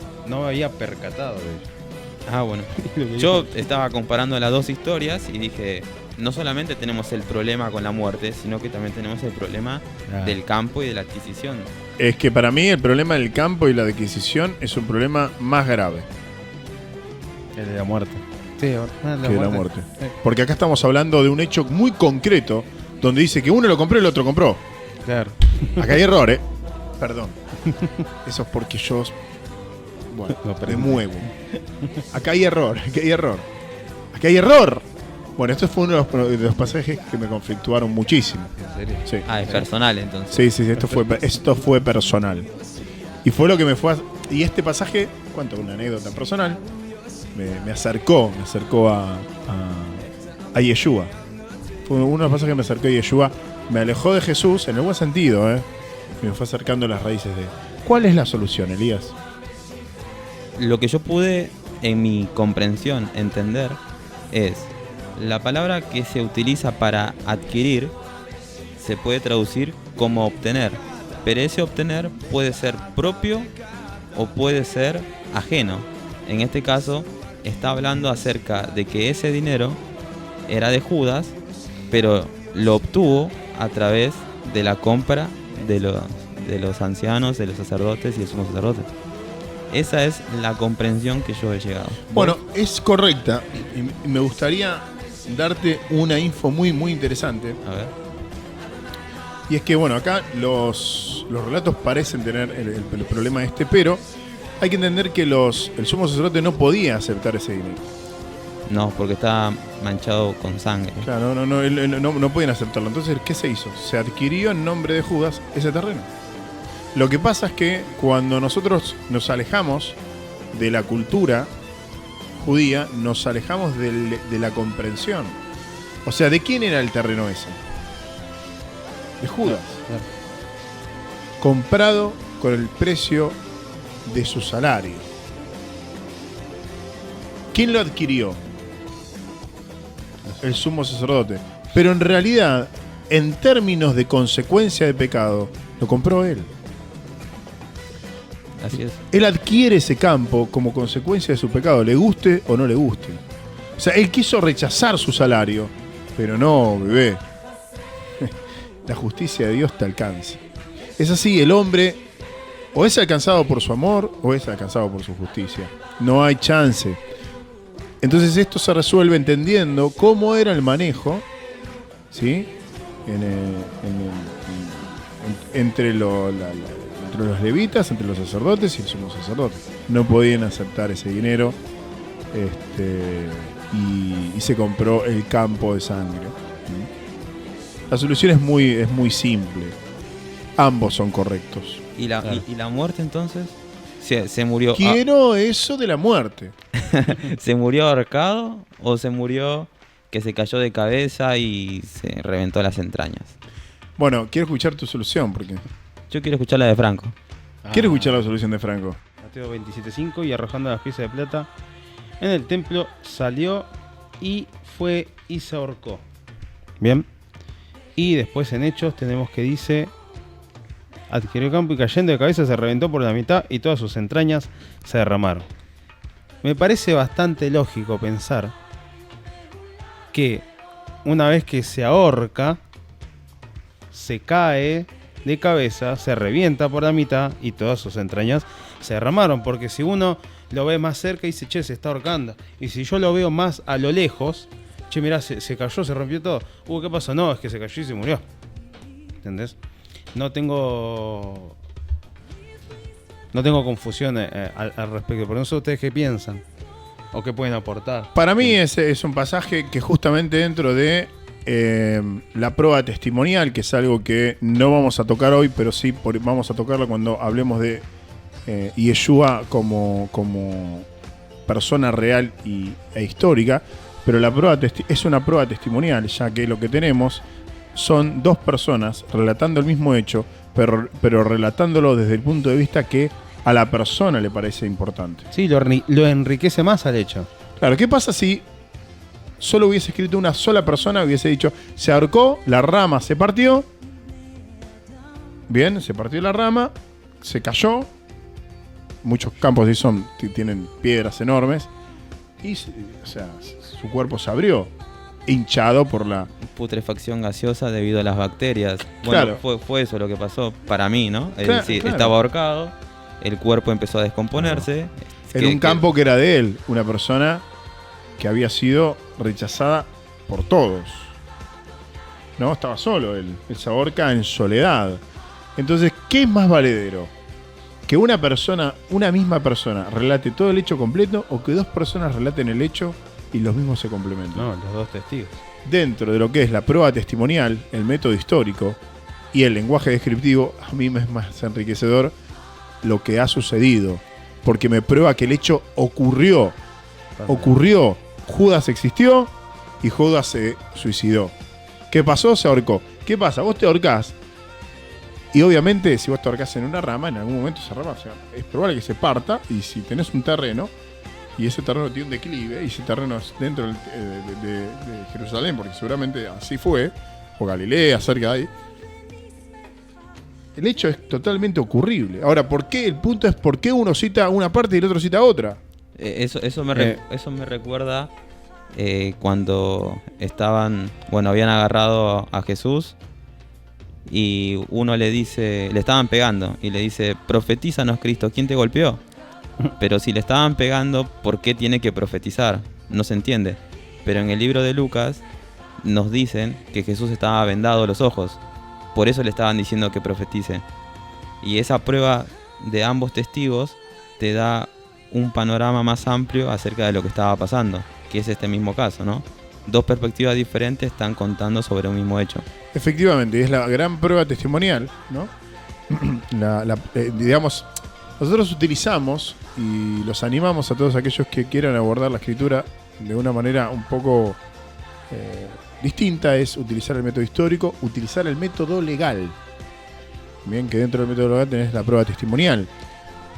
percatado de ello. Ah, bueno. Yo estaba comparando las dos historias y dije, no solamente tenemos el problema con la muerte, sino que también tenemos el problema del campo y de la adquisición. Es que para mí el problema del campo y la adquisición es un problema más grave El de la muerte. Sí, que de la muerte. Sí. Porque acá estamos hablando de un hecho muy concreto donde dice que uno lo compró y el otro compró. Claro. Acá hay error, ¿eh? Perdón. Eso es porque yo... Bueno, No, me pero- muevo. Acá hay error, aquí hay error. Aquí hay error. Bueno, esto fue uno de los pasajes que me conflictuaron muchísimo. ¿En serio? Sí. Ah, es personal entonces. Sí, esto fue personal. Y fue lo que me fue y este pasaje, cuento una anécdota personal, me acercó a Yeshua. Fue uno de los pasajes que me acercó a Yeshua, me alejó de Jesús en el buen sentido, y me fue acercando a las raíces de... ¿Cuál es la solución, Elías? Lo que yo pude, en mi comprensión, entender es la palabra que se utiliza para adquirir se puede traducir como obtener, pero ese obtener puede ser propio o puede ser ajeno. En este caso está hablando acerca de que ese dinero era de Judas, pero lo obtuvo a través de la compra de los ancianos, de los sacerdotes y de sumo sacerdotes. Esa es la comprensión que yo he llegado. Bueno, es correcta y me gustaría darte una info muy, muy interesante. A ver. Y es que, bueno, acá los relatos parecen tener el problema pero Hay que entender que el sumo sacerdote no podía aceptar ese dinero. No, porque está manchado con sangre. Claro, no podían aceptarlo. Entonces, ¿qué se hizo? Se adquirió en nombre de Judas ese terreno. Lo que pasa es que cuando nosotros nos alejamos de la cultura judía, nos alejamos de la comprensión. O sea, ¿de quién era el terreno ese? De Judas. Claro. Comprado con el precio de su salario. ¿Quién lo adquirió? El sumo sacerdote. Pero en realidad, en términos de consecuencia de pecado, lo compró él. Así es. Él adquiere ese campo como consecuencia de su pecado, le guste o no le guste. O sea, él quiso rechazar su salario, pero no, bebé. La justicia de Dios te alcanza. Es así, el hombre o es alcanzado por su amor o es alcanzado por su justicia. No hay chance. Entonces esto se resuelve entendiendo cómo era el manejo, ¿sí? Entre los levitas, entre los sacerdotes y el sumo sacerdote. No podían aceptar ese dinero y se compró el campo de sangre. La solución es muy simple. Ambos son correctos. ¿Y la muerte entonces? Se murió. Quiero eso de la muerte. ¿Se murió ahorcado o se murió que se cayó de cabeza y se reventó las entrañas? Bueno, quiero escuchar tu solución porque... Yo quiero escuchar la de Franco. Quiero escuchar la solución de Franco. Mateo 27:5, y arrojando las piezas de plata en el templo salió y fue y se ahorcó. Bien. Y después en Hechos tenemos que dice: adquirió campo y cayendo de cabeza se reventó por la mitad y todas sus entrañas se derramaron. Me parece bastante lógico pensar que una vez que se ahorca, se cae de cabeza, se revienta por la mitad y todas sus entrañas se derramaron. Porque si uno lo ve más cerca y dice, che, se está ahorcando. Y si yo lo veo más a lo lejos, che, mirá, se cayó, se rompió todo. ¿Qué pasó? No, es que se cayó y se murió. ¿Entendés? No tengo confusión al respecto. Por eso, ¿ustedes qué piensan? ¿O qué pueden aportar? Para mí es un pasaje que justamente dentro de la prueba testimonial, que es algo que no vamos a tocar hoy, pero sí vamos a tocarlo cuando hablemos de Yeshua como persona real e histórica. Pero la prueba es una prueba testimonial, ya que lo que tenemos son dos personas relatando el mismo hecho, pero relatándolo desde el punto de vista que a la persona le parece importante. Sí, lo enriquece más al hecho. Claro, ¿qué pasa si solo hubiese escrito una sola persona, hubiese dicho, se ahorcó, la rama se partió, bien, se partió la rama, se cayó, muchos campos tienen piedras enormes, y su cuerpo se abrió, hinchado por la putrefacción gaseosa debido a las bacterias. Bueno, claro. fue eso lo que pasó para mí, ¿no? Es Claro, decir, claro. estaba ahorcado, el cuerpo empezó a descomponerse. en un campo que era de él, una persona que había sido rechazada por todos. No, estaba solo él se ahorca en soledad. Entonces, ¿qué es más valedero? ¿Que una misma persona relate todo el hecho completo o que dos personas relaten el hecho y los mismos se complementen? No, los dos testigos. Dentro de lo que es la prueba testimonial, el método histórico y el lenguaje descriptivo, a mí me es más enriquecedor lo que ha sucedido, porque me prueba que el hecho ocurrió. Judas existió y Judas se suicidó. ¿Qué pasó? Se ahorcó. ¿Qué pasa? Vos te ahorcás y obviamente si vos te ahorcás en una rama, en algún momento esa rama, es probable que se parta, y si tenés un terreno y ese terreno tiene un declive y ese terreno es dentro de Jerusalén, porque seguramente así fue, o Galilea, cerca de ahí, el hecho es totalmente ocurrible. Ahora, ¿por qué? El punto es por qué uno cita una parte y el otro cita otra. Eso me recuerda cuando habían agarrado a Jesús y uno le estaban pegando y le dice, profetízanos, Cristo, ¿quién te golpeó? Pero si le estaban pegando, ¿por qué tiene que profetizar? No se entiende. Pero en el libro de Lucas nos dicen que Jesús estaba vendado los ojos, por eso le estaban diciendo que profetice. Y esa prueba de ambos testigos te da un panorama más amplio acerca de lo que estaba pasando, que es este mismo caso, ¿no? Dos perspectivas diferentes están contando sobre un mismo hecho. Efectivamente, es la gran prueba testimonial, ¿no? Digamos, nosotros utilizamos y los animamos a todos aquellos que quieran abordar la escritura de una manera un poco distinta, es utilizar el método histórico, utilizar el método legal. Bien, que dentro del método legal tenés la prueba testimonial.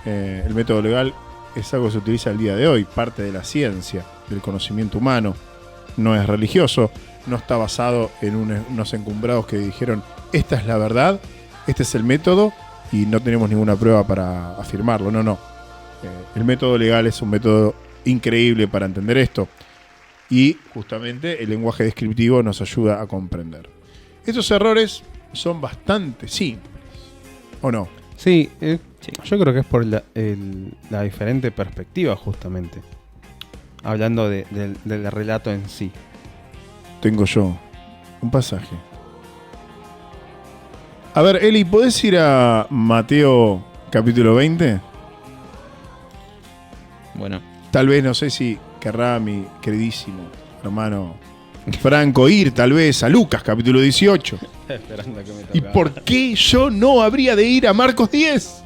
El método legal es algo que se utiliza el día de hoy, parte de la ciencia, del conocimiento humano. No es religioso, no está basado en unos encumbrados que dijeron esta es la verdad, este es el método y no tenemos ninguna prueba para afirmarlo. No. El método legal es un método increíble para entender esto y justamente el lenguaje descriptivo nos ayuda a comprender. Estos errores son bastante simples, ¿o no? Sí, Sí. yo creo que es por la diferente perspectiva, justamente. Hablando del relato en sí. Tengo yo un pasaje. A ver, Eli, ¿podés ir a Mateo capítulo 20? Bueno, Tal vez, no sé si querrá mi queridísimo hermano Franco ir tal vez a Lucas capítulo 18. Esperando que me ¿Y por qué yo no habría de ir a Marcos 10?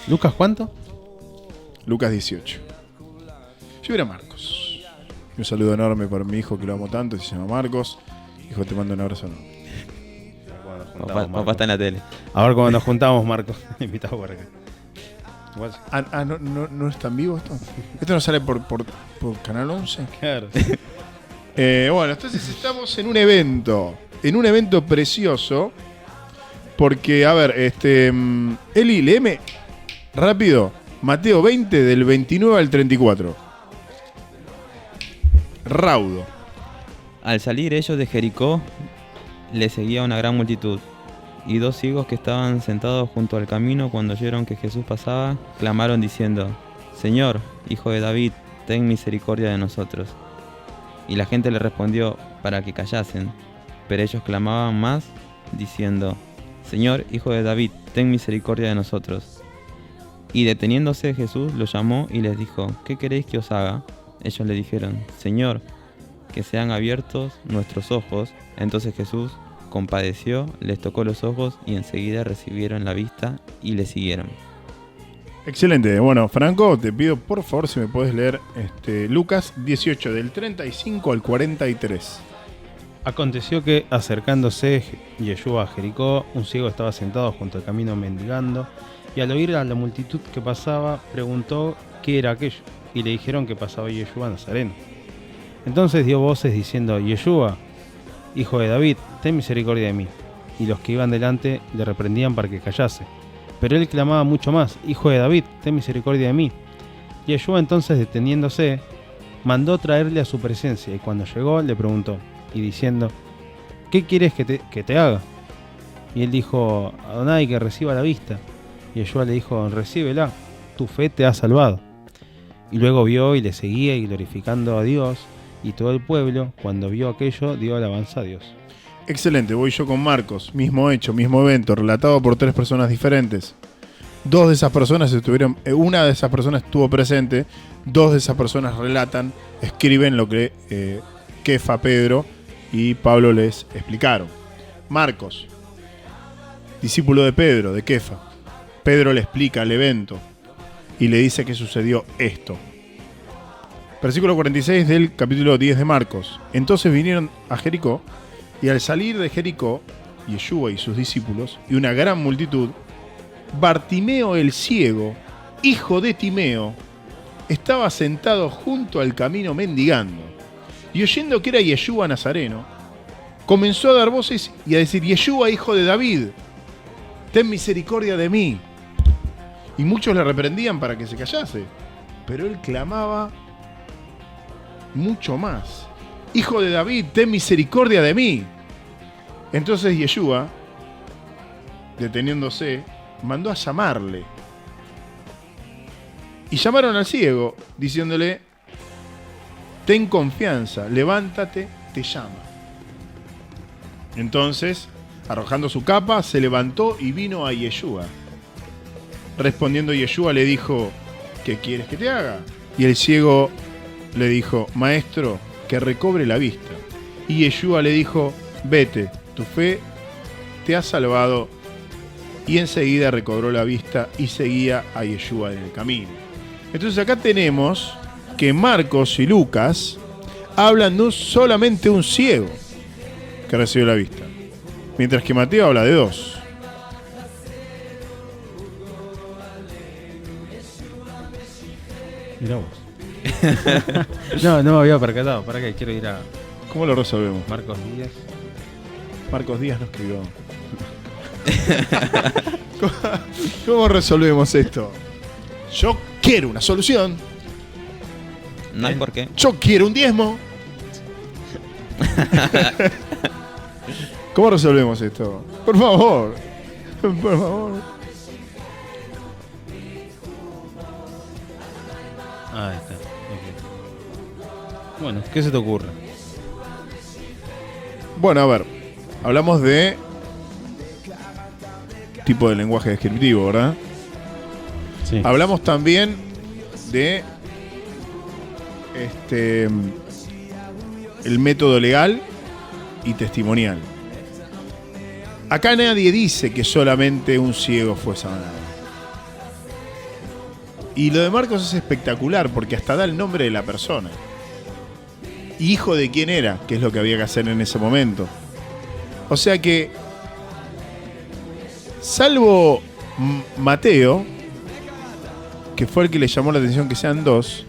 ¿Lucas cuánto? Lucas 18. Yo voy a ir a Marcos. Y un saludo enorme para mi hijo que lo amo tanto, se llama Marcos. Hijo, te mando un abrazo enorme. papá está en la tele. A ver cuando nos juntamos, Marcos. Invitado por acá. Igual sí. ¿No está en vivo esto? ¿Esto no sale por Canal 11? Claro. Bueno, entonces estamos en un evento precioso, porque, a ver, Eli, léeme rápido, Mateo 20 del 29 al 34. Raudo. Al salir ellos de Jericó, le seguía una gran multitud, y dos ciegos que estaban sentados junto al camino, cuando oyeron que Jesús pasaba, clamaron diciendo: Señor, Hijo de David, ten misericordia de nosotros. Y la gente le respondió para que callasen, pero ellos clamaban más, diciendo: Señor, Hijo de David, ten misericordia de nosotros. Y deteniéndose Jesús los llamó y les dijo: ¿Qué queréis que os haga? Ellos le dijeron: Señor, que sean abiertos nuestros ojos. Entonces Jesús compadeció, les tocó los ojos y enseguida recibieron la vista y le siguieron. Excelente. Bueno, Franco, te pido por favor si me puedes leer Lucas 18 del 35 al 43. Aconteció que, acercándose Yeshua a Jericó, un ciego estaba sentado junto al camino mendigando, y al oír a la multitud que pasaba, preguntó qué era aquello, y le dijeron que pasaba Yeshua Nazareno. Entonces dio voces diciendo: Yeshua, Hijo de David, ten misericordia de mí. Y los que iban delante le reprendían para que callase. Pero él clamaba mucho más: Hijo de David, ten misericordia de mí. Yeshua entonces, deteniéndose, mandó traerle a su presencia, y cuando llegó le preguntó, y diciendo: ¿Qué quieres que te haga? Y él dijo: Adonai, que reciba la vista. Y Yeshua le dijo: Recíbela, tu fe te ha salvado. Y luego vio y le seguía, y glorificando a Dios, y todo el pueblo, cuando vio aquello, dio alabanza a Dios. Excelente, voy yo con Marcos. Mismo hecho, mismo evento, relatado por tres personas diferentes. Dos de esas personas una de esas personas estuvo presente, dos de esas personas relatan, escriben lo que Kefa, Pedro y Pablo les explicaron. Marcos, discípulo de Pedro, de Kefa. Pedro le explica el evento y le dice que sucedió esto. Versículo 46 del capítulo 10 de Marcos. Entonces vinieron a Jericó, y al salir de Jericó, Yeshua y sus discípulos, y una gran multitud, Bartimeo el ciego, hijo de Timeo, estaba sentado junto al camino mendigando. Y oyendo que era Yeshua Nazareno, comenzó a dar voces y a decir: Yeshua, hijo de David, ten misericordia de mí. Y muchos le reprendían para que se callase, pero él clamaba mucho más: Hijo de David, ten misericordia de mí. Entonces Yeshua, deteniéndose, mandó a llamarle. Y llamaron al ciego, diciéndole: ten confianza, levántate, te llama. Entonces, arrojando su capa, se levantó y vino a Yeshua. Respondiendo Yeshua le dijo, ¿qué quieres que te haga? Y el ciego le dijo, maestro, que recobre la vista. Y Yeshua le dijo, vete, tu fe te ha salvado. Y enseguida recobró la vista y seguía a Yeshua en el camino. Entonces acá tenemos que Marcos y Lucas hablan de solamente un ciego que recibió la vista, mientras que Mateo habla de dos. Mirá vos. No me había percatado. ¿Para qué? Quiero ir a ¿Cómo lo resolvemos? Marcos 10. Marcos Díaz no escribió. ¿Cómo resolvemos esto? Yo quiero una solución. No hay por qué. Yo quiero un diezmo. ¿Cómo resolvemos esto? Por favor. Por favor. Ahí está. Ok. Bueno, ¿qué se te ocurre? Bueno, a ver. Hablamos de tipo de lenguaje descriptivo, ¿verdad? Sí. Hablamos también de el método legal y testimonial. Acá nadie dice que solamente un ciego fue sanado. Y lo de Marcos es espectacular porque hasta da el nombre de la persona. Hijo de quién era, que es lo que había que hacer en ese momento. O sea que, salvo Mateo, que fue el que le llamó la atención que sean dos,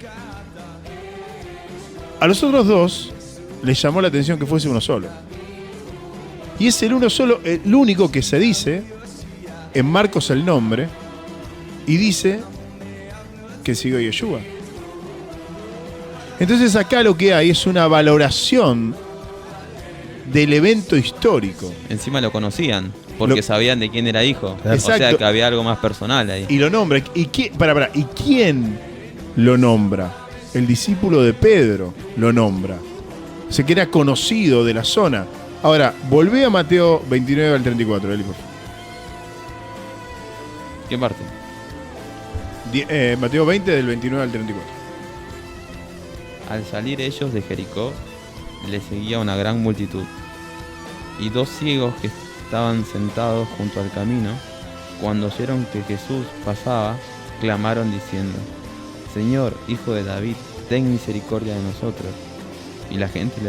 a los otros dos les llamó la atención que fuese uno solo. Y es el uno solo, el único que se dice en Marcos el nombre y dice que siguió Yeshua. Entonces acá lo que hay es una valoración del evento histórico. Encima lo conocían, porque sabían de quién era hijo. Exacto. O sea que había algo más personal ahí. Y lo nombra. ¿Y quién lo nombra? El discípulo de Pedro lo nombra. O sea que era conocido de la zona. Ahora, volvé a Mateo 29 al 34, Eli, por favor. ¿Qué parte? Mateo 20 del 29 al 34. Al salir ellos de Jericó, les seguía una gran multitud. Y dos ciegos que estaban sentados junto al camino, cuando oyeron que Jesús pasaba, clamaron diciendo: Señor, Hijo de David, ten misericordia de nosotros. Y la gente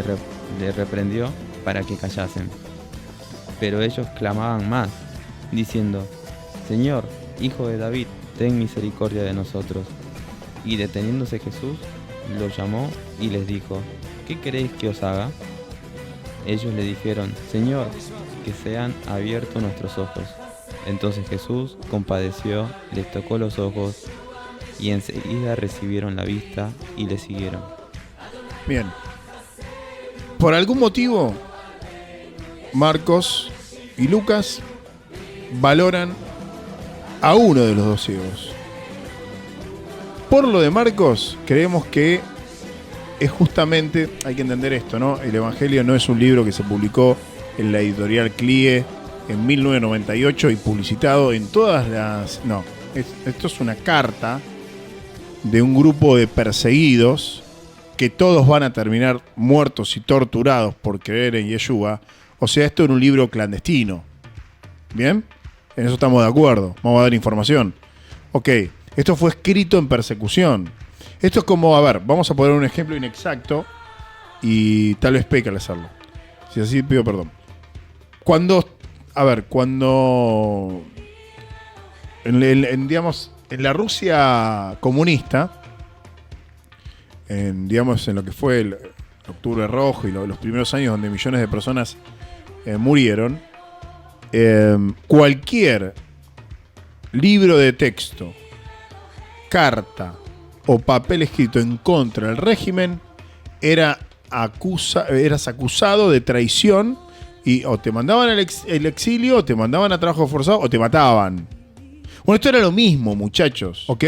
le reprendió para que callasen. Pero ellos clamaban más, diciendo: Señor, Hijo de David, ten misericordia de nosotros. Y deteniéndose Jesús, los llamó y les dijo: ¿Qué queréis que os haga? Ellos le dijeron: Señor, que sean abiertos nuestros ojos. Entonces Jesús compadeció, les tocó los ojos, y enseguida recibieron la vista y le siguieron. Bien. Por algún motivo, Marcos y Lucas valoran a uno de los dos ciegos. Por lo de Marcos, creemos que es justamente, hay que entender esto, ¿no? El Evangelio no es un libro que se publicó en la editorial CLIE en 1998 y publicitado en todas las... No, esto es una carta de un grupo de perseguidos que todos van a terminar muertos y torturados por creer en Yeshua. O sea, esto era un libro clandestino. ¿Bien? En eso estamos de acuerdo. Vamos a dar información. Ok, esto fue escrito en persecución. Esto es como, a ver, vamos a poner un ejemplo inexacto y tal vez peca al hacerlo. Si así, pido perdón. Cuando digamos, en la Rusia comunista, en lo que fue el Octubre Rojo y los primeros años donde millones de personas murieron, cualquier libro de texto, carta o papel escrito en contra del régimen eras acusado de traición y o te mandaban al exilio, o te mandaban a trabajo forzado, o te mataban. Bueno, esto era lo mismo, muchachos, ¿ok?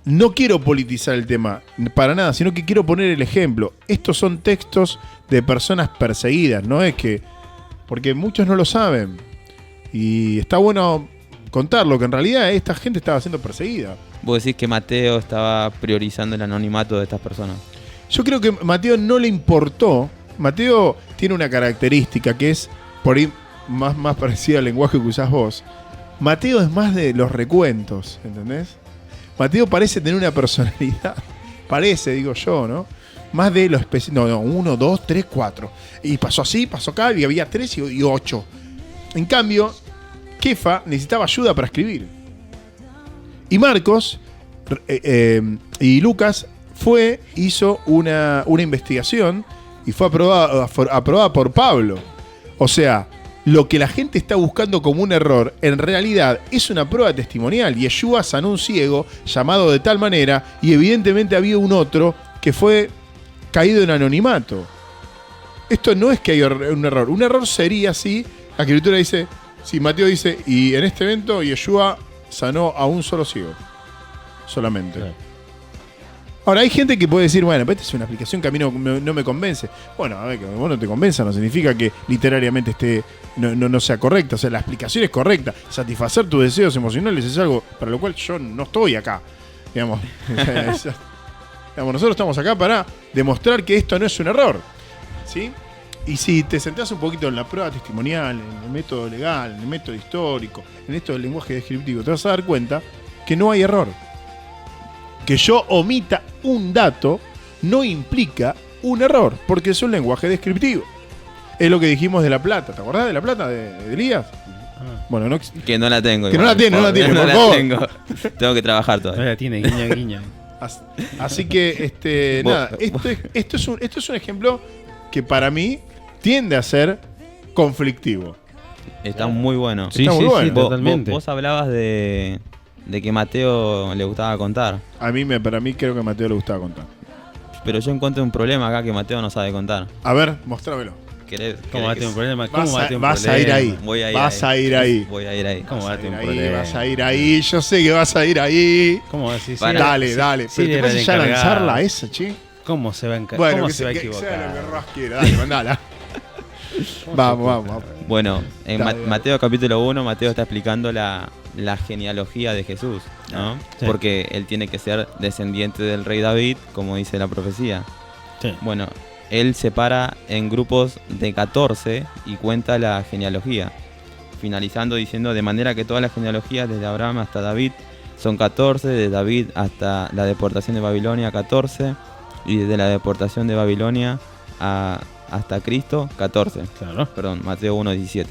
No quiero politizar el tema, para nada, sino que quiero poner el ejemplo. Estos son textos de personas perseguidas, no es que... Porque muchos no lo saben. Y está bueno contarlo, que en realidad esta gente estaba siendo perseguida. Vos decís que Mateo estaba priorizando el anonimato de estas personas. Yo creo que Mateo no le importó. Mateo tiene una característica que es por ahí más parecida al lenguaje que usás vos. Mateo es más de los recuentos, ¿entendés? Mateo parece tener una personalidad, parece, digo yo, ¿no? Más de lo específico. No, 1, 2, 3, 4. Y pasó así, pasó acá, y había 3 y 8. En cambio, Kefa necesitaba ayuda para escribir. Y Marcos y Lucas hizo una investigación y fue aprobada por Pablo. O sea, lo que la gente está buscando como un error, en realidad es una prueba testimonial. Yeshua sanó un ciego llamado de tal manera, y evidentemente había un otro que fue caído en anonimato. Esto no es que haya un error. Un error sería si la escritura dice, si Mateo dice, y en este evento Yeshua sanó a un solo ciego. Solamente. Claro. Ahora, hay gente que puede decir, bueno, pero esta es una aplicación que a mí no me convence. Bueno, a ver, que vos no te convenza no significa que literariamente no sea correcta. O sea, la explicación es correcta. Satisfacer tus deseos emocionales es algo para lo cual yo no estoy acá. Digamos, nosotros estamos acá para demostrar que esto no es un error. ¿Sí? Y si te sentás un poquito en la prueba testimonial, en el método legal, en el método histórico, en esto del lenguaje descriptivo, te vas a dar cuenta que no hay error. Que yo omita un dato no implica un error, porque es un lenguaje descriptivo. Es lo que dijimos de La Plata. ¿Te acordás de La Plata de Elías? Bueno, no, Que no la tengo. que no la tiene, no por la favor. tengo. Tengo que trabajar No todavía. la tiene, guiña, guiña. Así que, nada, esto es un ejemplo que para mí tiende a ser conflictivo. Está muy bueno. Sí, Está muy sí, bueno. sí, Vos- totalmente. Vos hablabas de que Mateo le gustaba contar. Para mí creo que a Mateo le gustaba contar. Pero yo encuentro un problema acá que Mateo no sabe contar. A ver, mostrámelo. ¿Cómo va a tener un problema? Vas ¿Cómo va a tener un vas a problema? ir ahí. Voy a ir Vas ahí. a ir ahí. Voy a ir ahí. ¿Cómo va a tener un Ahí, problema? vas a ir ahí. Yo sé que vas a ir ahí. ¿Cómo va a decir? Para. Dale, dale. Sí, Pero te era vas el ya a encargado. lanzarla esa, che. ¿Cómo se va a, Bueno, ¿cómo que se va a que sea lo que equivocar? Ross quiera. Dale, mandala. Vamos. Bueno, en Dale, dale. Mateo capítulo 1, Mateo está explicando la genealogía de Jesús, ¿no? Sí. Porque él tiene que ser descendiente del rey David, como dice la profecía. Sí. Bueno, él separa en grupos de 14 y cuenta la genealogía, finalizando diciendo, de manera que todas las genealogías desde Abraham hasta David son 14, de David hasta la deportación de Babilonia 14, y desde la deportación de Babilonia hasta Cristo 14. Claro. Perdón, Mateo 1:17.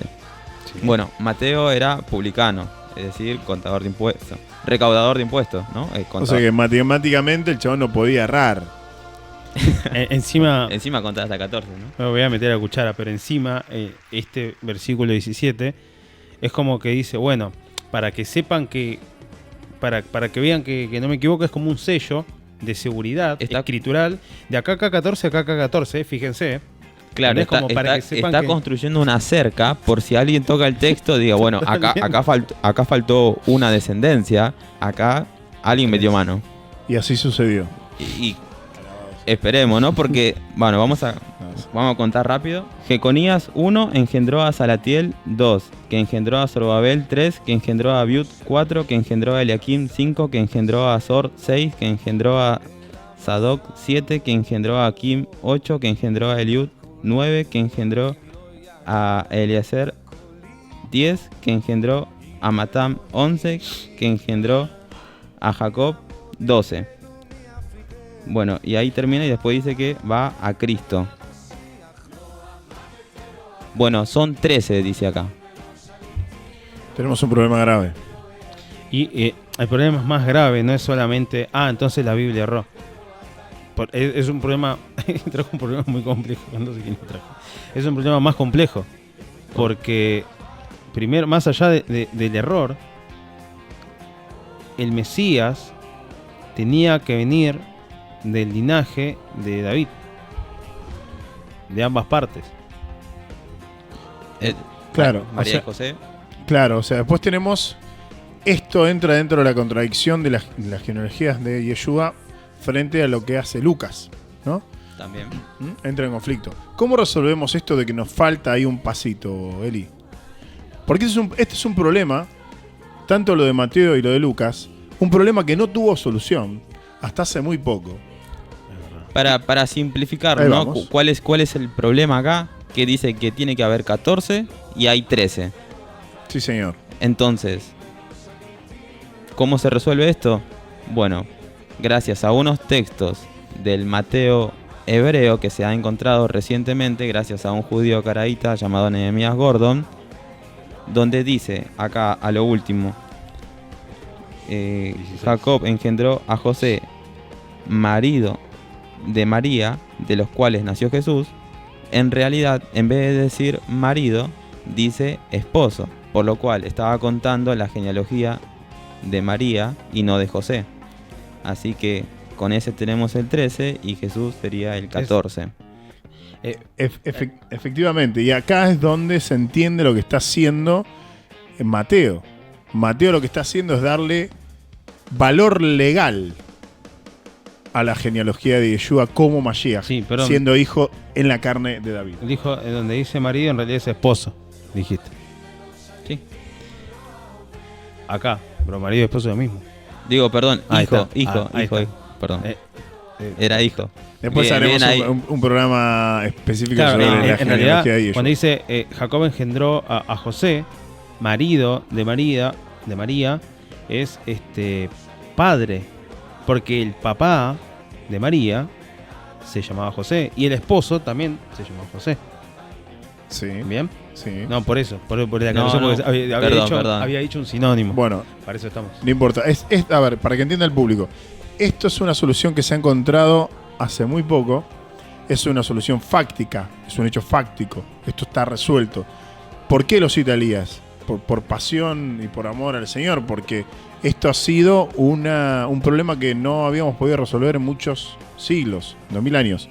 Bueno, Mateo era publicano, es decir, contador de impuestos, recaudador de impuestos, ¿no? O sea Contador. que matemáticamente el chabón no podía errar. Encima, Encima contaba hasta 14, ¿no? me voy a meter la cuchara, pero encima este versículo 17 es como que dice, bueno, para que sepan que, para que vean que no me equivoco, es como un sello de seguridad escritural de acá 14 acá 14, fíjense. Claro, Es como para que sepan está que- construyendo una cerca por si alguien toca el texto, diga, bueno, acá faltó una descendencia, acá alguien metió mano. Y así sucedió. Y esperemos, ¿no? Porque, bueno, vamos a contar rápido. Jeconías 1 engendró a Salatiel 2, que engendró a Zorobabel 3, que engendró a Abiud 4, que engendró a Eliakim 5, que engendró a Azor 6, que engendró a Sadoc 7, que engendró a Akim 8, que engendró a Eliud 9, que engendró a Eliezer 10, que engendró a Matam 11, que engendró a Jacob 12. Bueno, y ahí termina y después dice que va a Cristo. Bueno, son 13, dice acá. Tenemos un problema grave. Y el problema es más grave, no es solamente, entonces la Biblia erró. Es un problema, trajo un problema muy complejo, no sé quién lo trajo. Es un problema más complejo, porque primero, más allá del error, el Mesías tenía que venir del linaje de David, de ambas partes. Claro, María o sea, y José. Claro, o sea, después tenemos. Esto entra dentro de la contradicción de las genealogías de Yeshua frente a lo que hace Lucas, ¿no? También. Entra en conflicto. ¿Cómo resolvemos esto de que nos falta ahí un pasito, Eli? Porque este es un problema tanto lo de Mateo y lo de Lucas, un problema que no tuvo solución hasta hace muy poco. Para simplificar, Ahí ¿no? vamos. ¿Cuál es el problema acá? Que dice que tiene que haber 14 y hay 13. Sí, señor. Entonces, ¿cómo se resuelve esto? Bueno, gracias a unos textos del Mateo hebreo que se ha encontrado recientemente, gracias a un judío caraíta llamado Nehemías Gordon, donde dice, acá a lo último, 16. Jacob engendró a José, marido de María, de los cuales nació Jesús. En realidad, en vez de decir marido, dice esposo, por lo cual estaba contando la genealogía de María y no de José. Así que con ese tenemos el 13 y Jesús sería el 14. Efectivamente, y acá es donde se entiende lo que está haciendo Mateo. Mateo lo que está haciendo es darle valor legal a la genealogía de Yeshua como Mashiach, Sí, perdón. siendo hijo en la carne de David. Dijo, donde dice marido, en realidad es esposo, dijiste. Sí. Acá, pero marido y esposo es lo mismo. Digo, perdón, Ahí hijo, está. hijo, Ahí hijo, está. perdón. Eh, Era hijo. Después Bien, haremos bien ahí. un programa específico Claro, sobre la en genealogía realidad, de Yeshua. cuando dice Jacob engendró a José, marido de María, es padre, porque el papá de María se llamaba José y el esposo también se llamaba José. Sí, ¿Bien? sí. No, por eso, por la No, aclaración, no. porque Perdón. había dicho un sinónimo. Bueno, Para eso estamos. no importa. A ver, para que entienda el público, esto es una solución que se ha encontrado hace muy poco. Es una solución fáctica, es un hecho fáctico. Esto está resuelto. ¿Por qué lo cita Elías? Por pasión y por amor al Señor, porque esto ha sido un problema que no habíamos podido resolver en muchos siglos, 2000 años.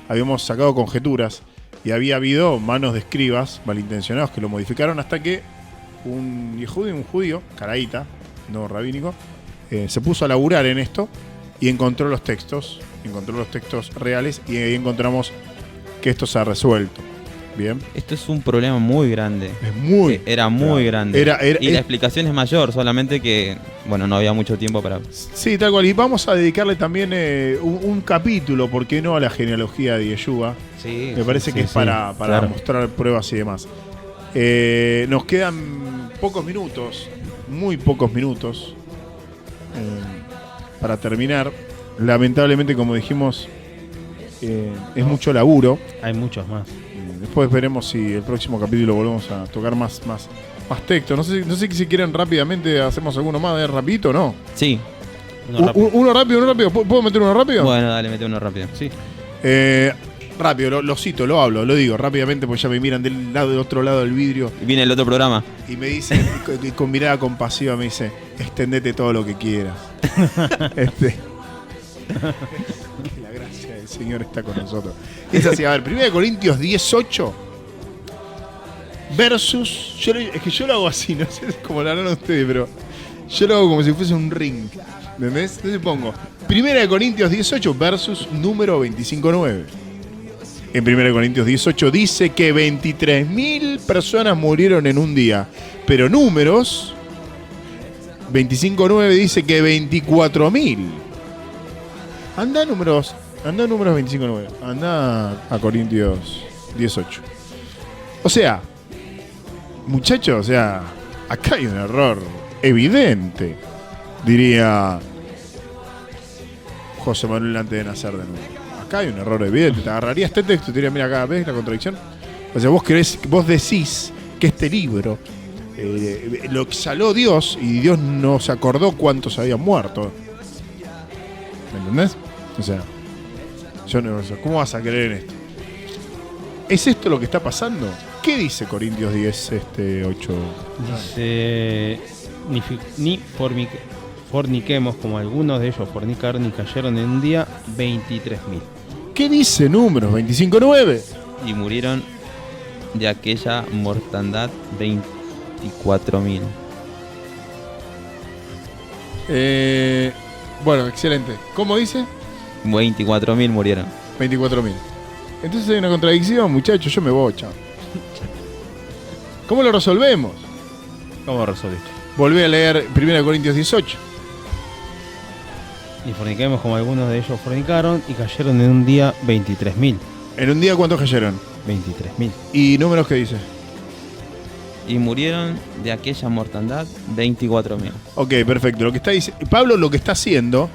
Habíamos sacado conjeturas y había habido manos de escribas malintencionados que lo modificaron hasta que un judío, caraíta, no rabínico, se puso a laburar en esto y encontró los textos reales y ahí encontramos que esto se ha resuelto. Bien. Esto es un problema muy grande. Es muy... Era muy grande. y la es- explicación es mayor, solamente que, bueno, no había mucho tiempo para... Sí, tal cual. Y vamos a dedicarle también un capítulo, ¿por qué no?, a la genealogía de Yeshua. Sí, Me parece que es para claro. mostrar pruebas y demás. Nos quedan pocos minutos, muy pocos minutos, para terminar. Lamentablemente, como dijimos, es mucho laburo. Hay muchos más. Después veremos si el próximo capítulo volvemos a tocar más texto. No sé si quieren rápidamente hacemos alguno más, rapidito o no. Sí. Uno rápido. Uno rápido. ¿Puedo meter uno rápido? Bueno, dale, mete uno rápido. Sí. Rápido, lo cito, lo hablo, lo digo rápidamente porque ya me miran del otro lado del vidrio Y viene el otro programa. y me dicen, con mirada compasiva me dice, extendete todo lo que quieras. Que la gracia del Señor está con nosotros. Es así, a ver, 1 Corintios 18 versus, es que yo lo hago así, no sé cómo lo harán ustedes, pero yo lo hago como si fuese un ring, ¿entendés? Entonces pongo 1 Corintios 18 versus número 25.9. En 1 Corintios 18 dice que 23.000 personas murieron en un día, pero números 25.9 dice que 24.000. Anda números 25.9. Anda a Corintios 18. O sea, muchachos, acá hay un error evidente, diría José Manuel antes de nacer de nuevo. Acá hay un error evidente. Te agarraría este texto y te diría, mira acá, ¿ves la contradicción? O sea, vos decís que este libro lo exhaló Dios y Dios no se acordó cuántos habían muerto. ¿Me entendés? O sea, ¿cómo vas a creer en esto? ¿Es esto lo que está pasando? ¿Qué dice Corintios 10, 8? Dice, ni forniquemos como algunos de ellos fornicaron y cayeron en un día 23.000. ¿Qué dice Números 25.9? Y murieron de aquella mortandad 24.000. Bueno, excelente. ¿Cómo dice? 24.000 murieron. 24.000. Entonces hay una contradicción, muchachos. Yo me voy, chao. ¿Cómo lo resolvemos? ¿Cómo resolviste? Volvé a leer 1 Corintios 18. Y forniquemos como algunos de ellos fornicaron y cayeron en un día 23.000. ¿En un día cuántos cayeron? 23.000. ¿Y números qué dice? Y murieron de aquella mortandad 24.000. Ok, perfecto. Lo que está diciendo Pablo, lo que está haciendo,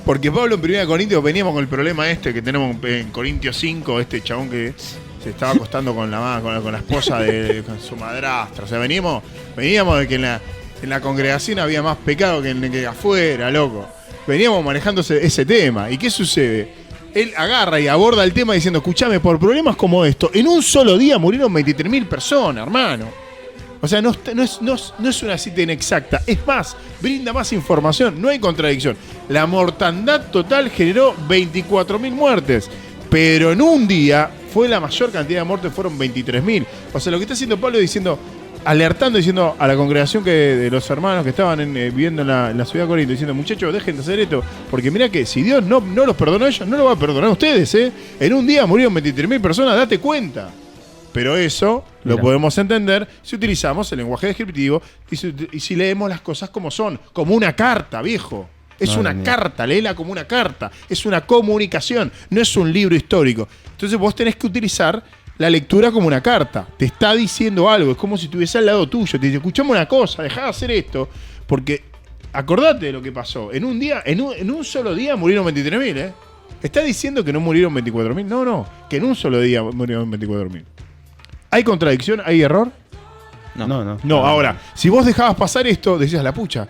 porque Pablo en 1 Corintios veníamos con el problema que tenemos en Corintios 5, este chabón que se estaba acostando con la esposa con su madrastra. O sea, veníamos de que en la congregación había más pecado que afuera, loco. Veníamos manejando ese tema. ¿Y qué sucede? Él agarra y aborda el tema diciendo, escuchame, por problemas como esto, en un solo día murieron 23.000 personas, hermano. O sea, no es una cita inexacta. Es más, brinda más información. No hay contradicción. La mortandad total generó 24.000 muertes. Pero en un día fue la mayor cantidad de muertes, fueron 23.000. O sea, lo que está haciendo Pablo es diciendo, alertando, diciendo a la congregación de los hermanos que estaban viviendo en la ciudad de Corinto, diciendo, muchachos, dejen de hacer esto. Porque mirá que si Dios no los perdonó a ellos, no lo va a perdonar a ustedes, ¿eh? En un día murieron 23.000 personas, date cuenta. Pero eso lo podemos entender si utilizamos el lenguaje descriptivo y si leemos las cosas como son, como una carta, viejo. Es una carta, léela como una carta. Es una comunicación, no es un libro histórico. Entonces vos tenés que utilizar la lectura como una carta. Te está diciendo algo, es como si estuviese al lado tuyo. Te dice, escuchame una cosa, dejá de hacer esto. Porque acordate de lo que pasó. En un solo día murieron 23.000, ¿eh? ¿Está diciendo que no murieron 24.000? No, que en un solo día murieron 24.000. ¿Hay contradicción? ¿Hay error? No, ahora, si vos dejabas pasar esto, decías, la pucha,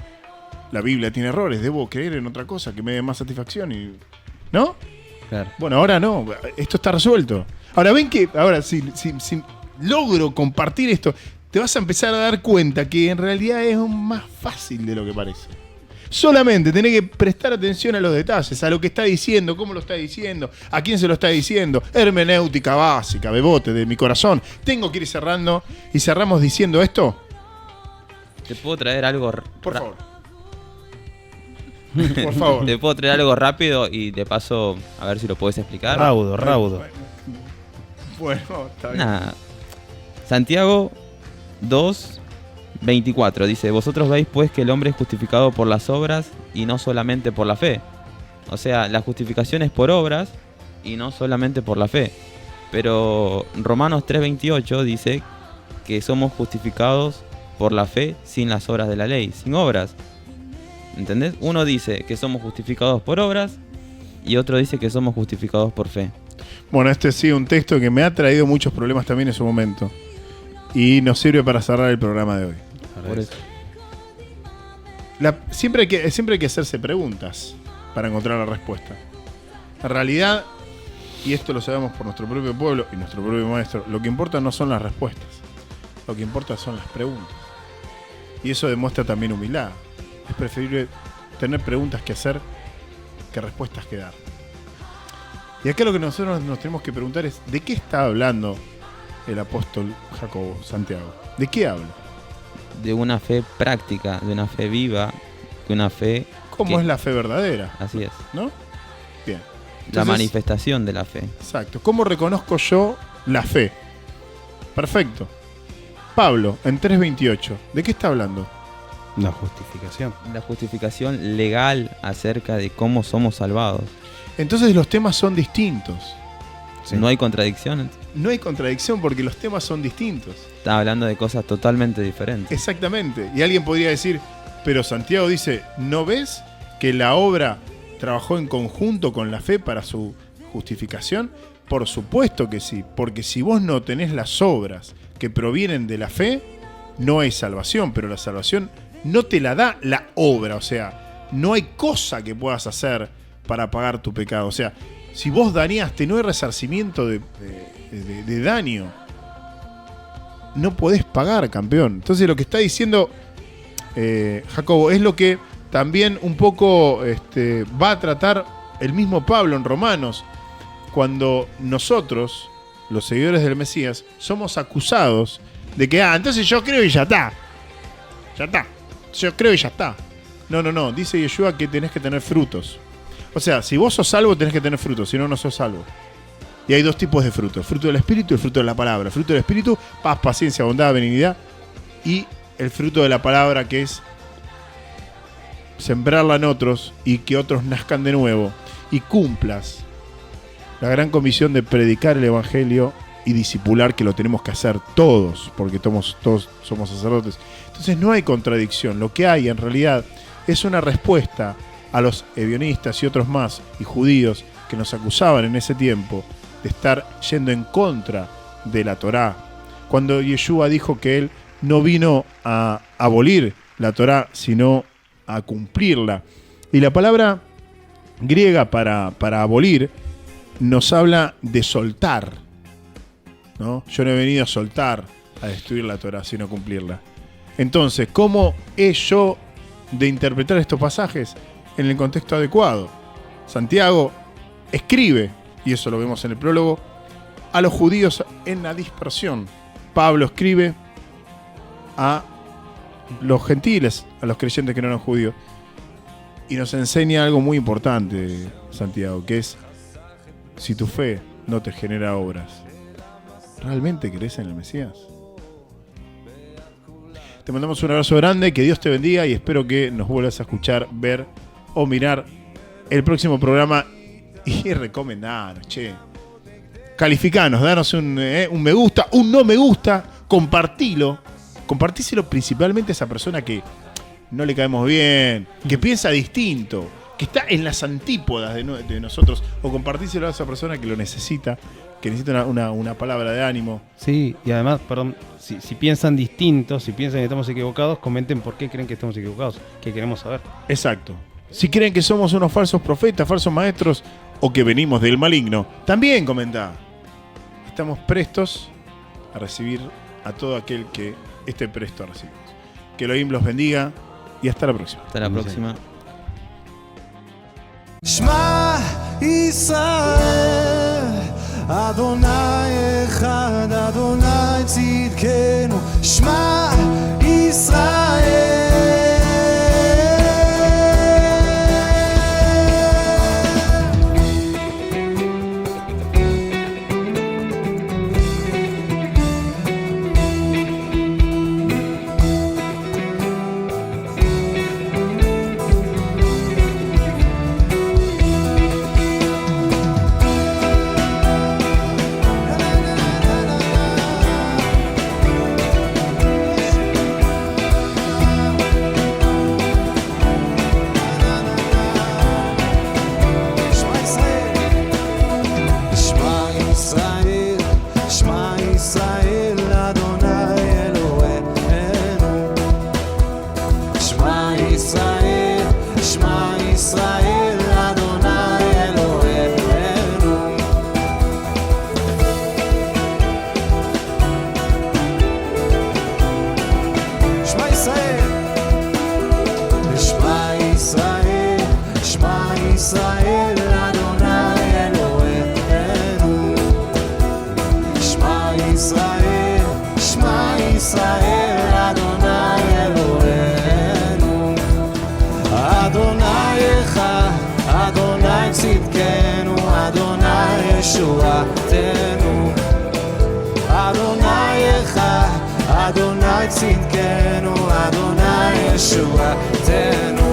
la Biblia tiene errores, debo creer en otra cosa que me dé más satisfacción. ¿No? Claro. Bueno, ahora no, esto está resuelto. Ahora ven que, si logro compartir esto, te vas a empezar a dar cuenta que en realidad es más fácil de lo que parece. Solamente tenés que prestar atención a los detalles, a lo que está diciendo, cómo lo está diciendo, a quién se lo está diciendo. Hermenéutica básica, bebote de mi corazón. Tengo que ir cerrando y cerramos diciendo esto. ¿Te puedo traer algo? Por favor. Por favor. ¿Te puedo traer algo rápido y de paso a ver si lo puedes explicar? Raudo. Bueno, está bien. Santiago 2:24 dice, vosotros veis pues que el hombre es justificado por las obras y no solamente por la fe. O sea, la justificación es por obras y no solamente por la fe. Pero Romanos 3:28 dice que somos justificados por la fe sin las obras de la ley, sin obras. ¿Entendés? Uno dice que somos justificados por obras y otro dice que somos justificados por fe. Bueno, este sí, un texto que me ha traído muchos problemas también en su momento. Y nos sirve para cerrar el programa de hoy. Por eso. Siempre hay que hacerse preguntas para encontrar la respuesta. En realidad, y esto lo sabemos por nuestro propio pueblo y nuestro propio maestro, lo que importa no son las respuestas. Lo que importa son las preguntas. Y eso demuestra también humildad. Es preferible tener preguntas que hacer que respuestas que dar. Y acá lo que nosotros nos tenemos que preguntar es, ¿de qué está hablando el apóstol Jacobo, Santiago? ¿De qué habla? De una fe práctica, de una fe viva, de una fe... ¿Cómo es la fe verdadera? Así es. ¿No? Bien. La Entonces, manifestación de la fe. Exacto. ¿Cómo reconozco yo la fe? Perfecto. Pablo, en 3:28, ¿de qué está hablando? La justificación. La justificación legal acerca de cómo somos salvados. Entonces los temas son distintos. Sí. No hay contradicción. No hay contradicción porque los temas son distintos. Está hablando de cosas totalmente diferentes. Exactamente. Y alguien podría decir, pero Santiago dice, ¿no ves que la obra trabajó en conjunto con la fe para su justificación? Por supuesto que sí, porque si vos no tenés las obras que provienen de la fe, no hay salvación, pero la salvación no te la da la obra, o sea, no hay cosa que puedas hacer para pagar tu pecado. O sea, si vos dañaste, no hay resarcimiento de daño. No podés pagar, campeón. Entonces lo que está diciendo Jacobo es lo que también un poco va a tratar el mismo Pablo en Romanos, cuando nosotros, los seguidores del Mesías, somos acusados de que, entonces yo creo y ya está. Ya está. Yo creo y ya está. No. Dice Yeshua que tenés que tener frutos. O sea, si vos sos salvo, tenés que tener frutos. Si no, no sos salvo. Y hay dos tipos de frutos. El fruto del Espíritu y el fruto de la palabra. El fruto del Espíritu, paz, paciencia, bondad, benignidad y el fruto de la palabra, que es sembrarla en otros y que otros nazcan de nuevo, y cumplas la gran comisión de predicar el evangelio y discipular, que lo tenemos que hacer todos, porque todos somos sacerdotes. Entonces no hay contradicción. Lo que hay en realidad es una respuesta a los evionistas y otros más, y judíos, que nos acusaban en ese tiempo de estar yendo en contra de la Torá. Cuando Yeshua dijo que él no vino a abolir la Torá, sino a cumplirla. Y la palabra griega para abolir nos habla de soltar, ¿no? Yo no he venido a soltar, a destruir la Torá, sino a cumplirla. Entonces, ¿cómo es yo de interpretar estos pasajes en el contexto adecuado? Santiago escribe, y eso lo vemos en el prólogo, a los judíos en la dispersión. Pablo escribe a los gentiles, a los creyentes que no eran judíos, y nos enseña algo muy importante, Santiago, que es: si tu fe no te genera obras, ¿realmente crees en el Mesías? Te mandamos un abrazo grande, que Dios te bendiga, y espero que nos vuelvas a escuchar, ver o mirar el próximo programa. Y recomendanos, che. Calificanos, danos un me gusta, un no me gusta, compartilo. Compartíselo principalmente a esa persona que no le caemos bien, que piensa distinto, que está en las antípodas de nosotros. O compartíselo a esa persona que lo necesita, que necesita una palabra de ánimo. Sí, y además, perdón, si piensan distintos, si piensan que estamos equivocados, comenten por qué creen que estamos equivocados, que queremos saber. Exacto. Si creen que somos unos falsos profetas, falsos maestros, o que venimos del maligno, también comentá. Estamos prestos a recibir a todo aquel que esté presto a recibirnos. Que Elohim los bendiga y hasta la próxima. Hasta la próxima. Shema Yisrael, Adonai Echad, Adonai Tzidkenu. Shema Yisrael. Yeshuatenu, Adonai Echad, Adonai Tzidkenu, Adonai Yeshuatenu.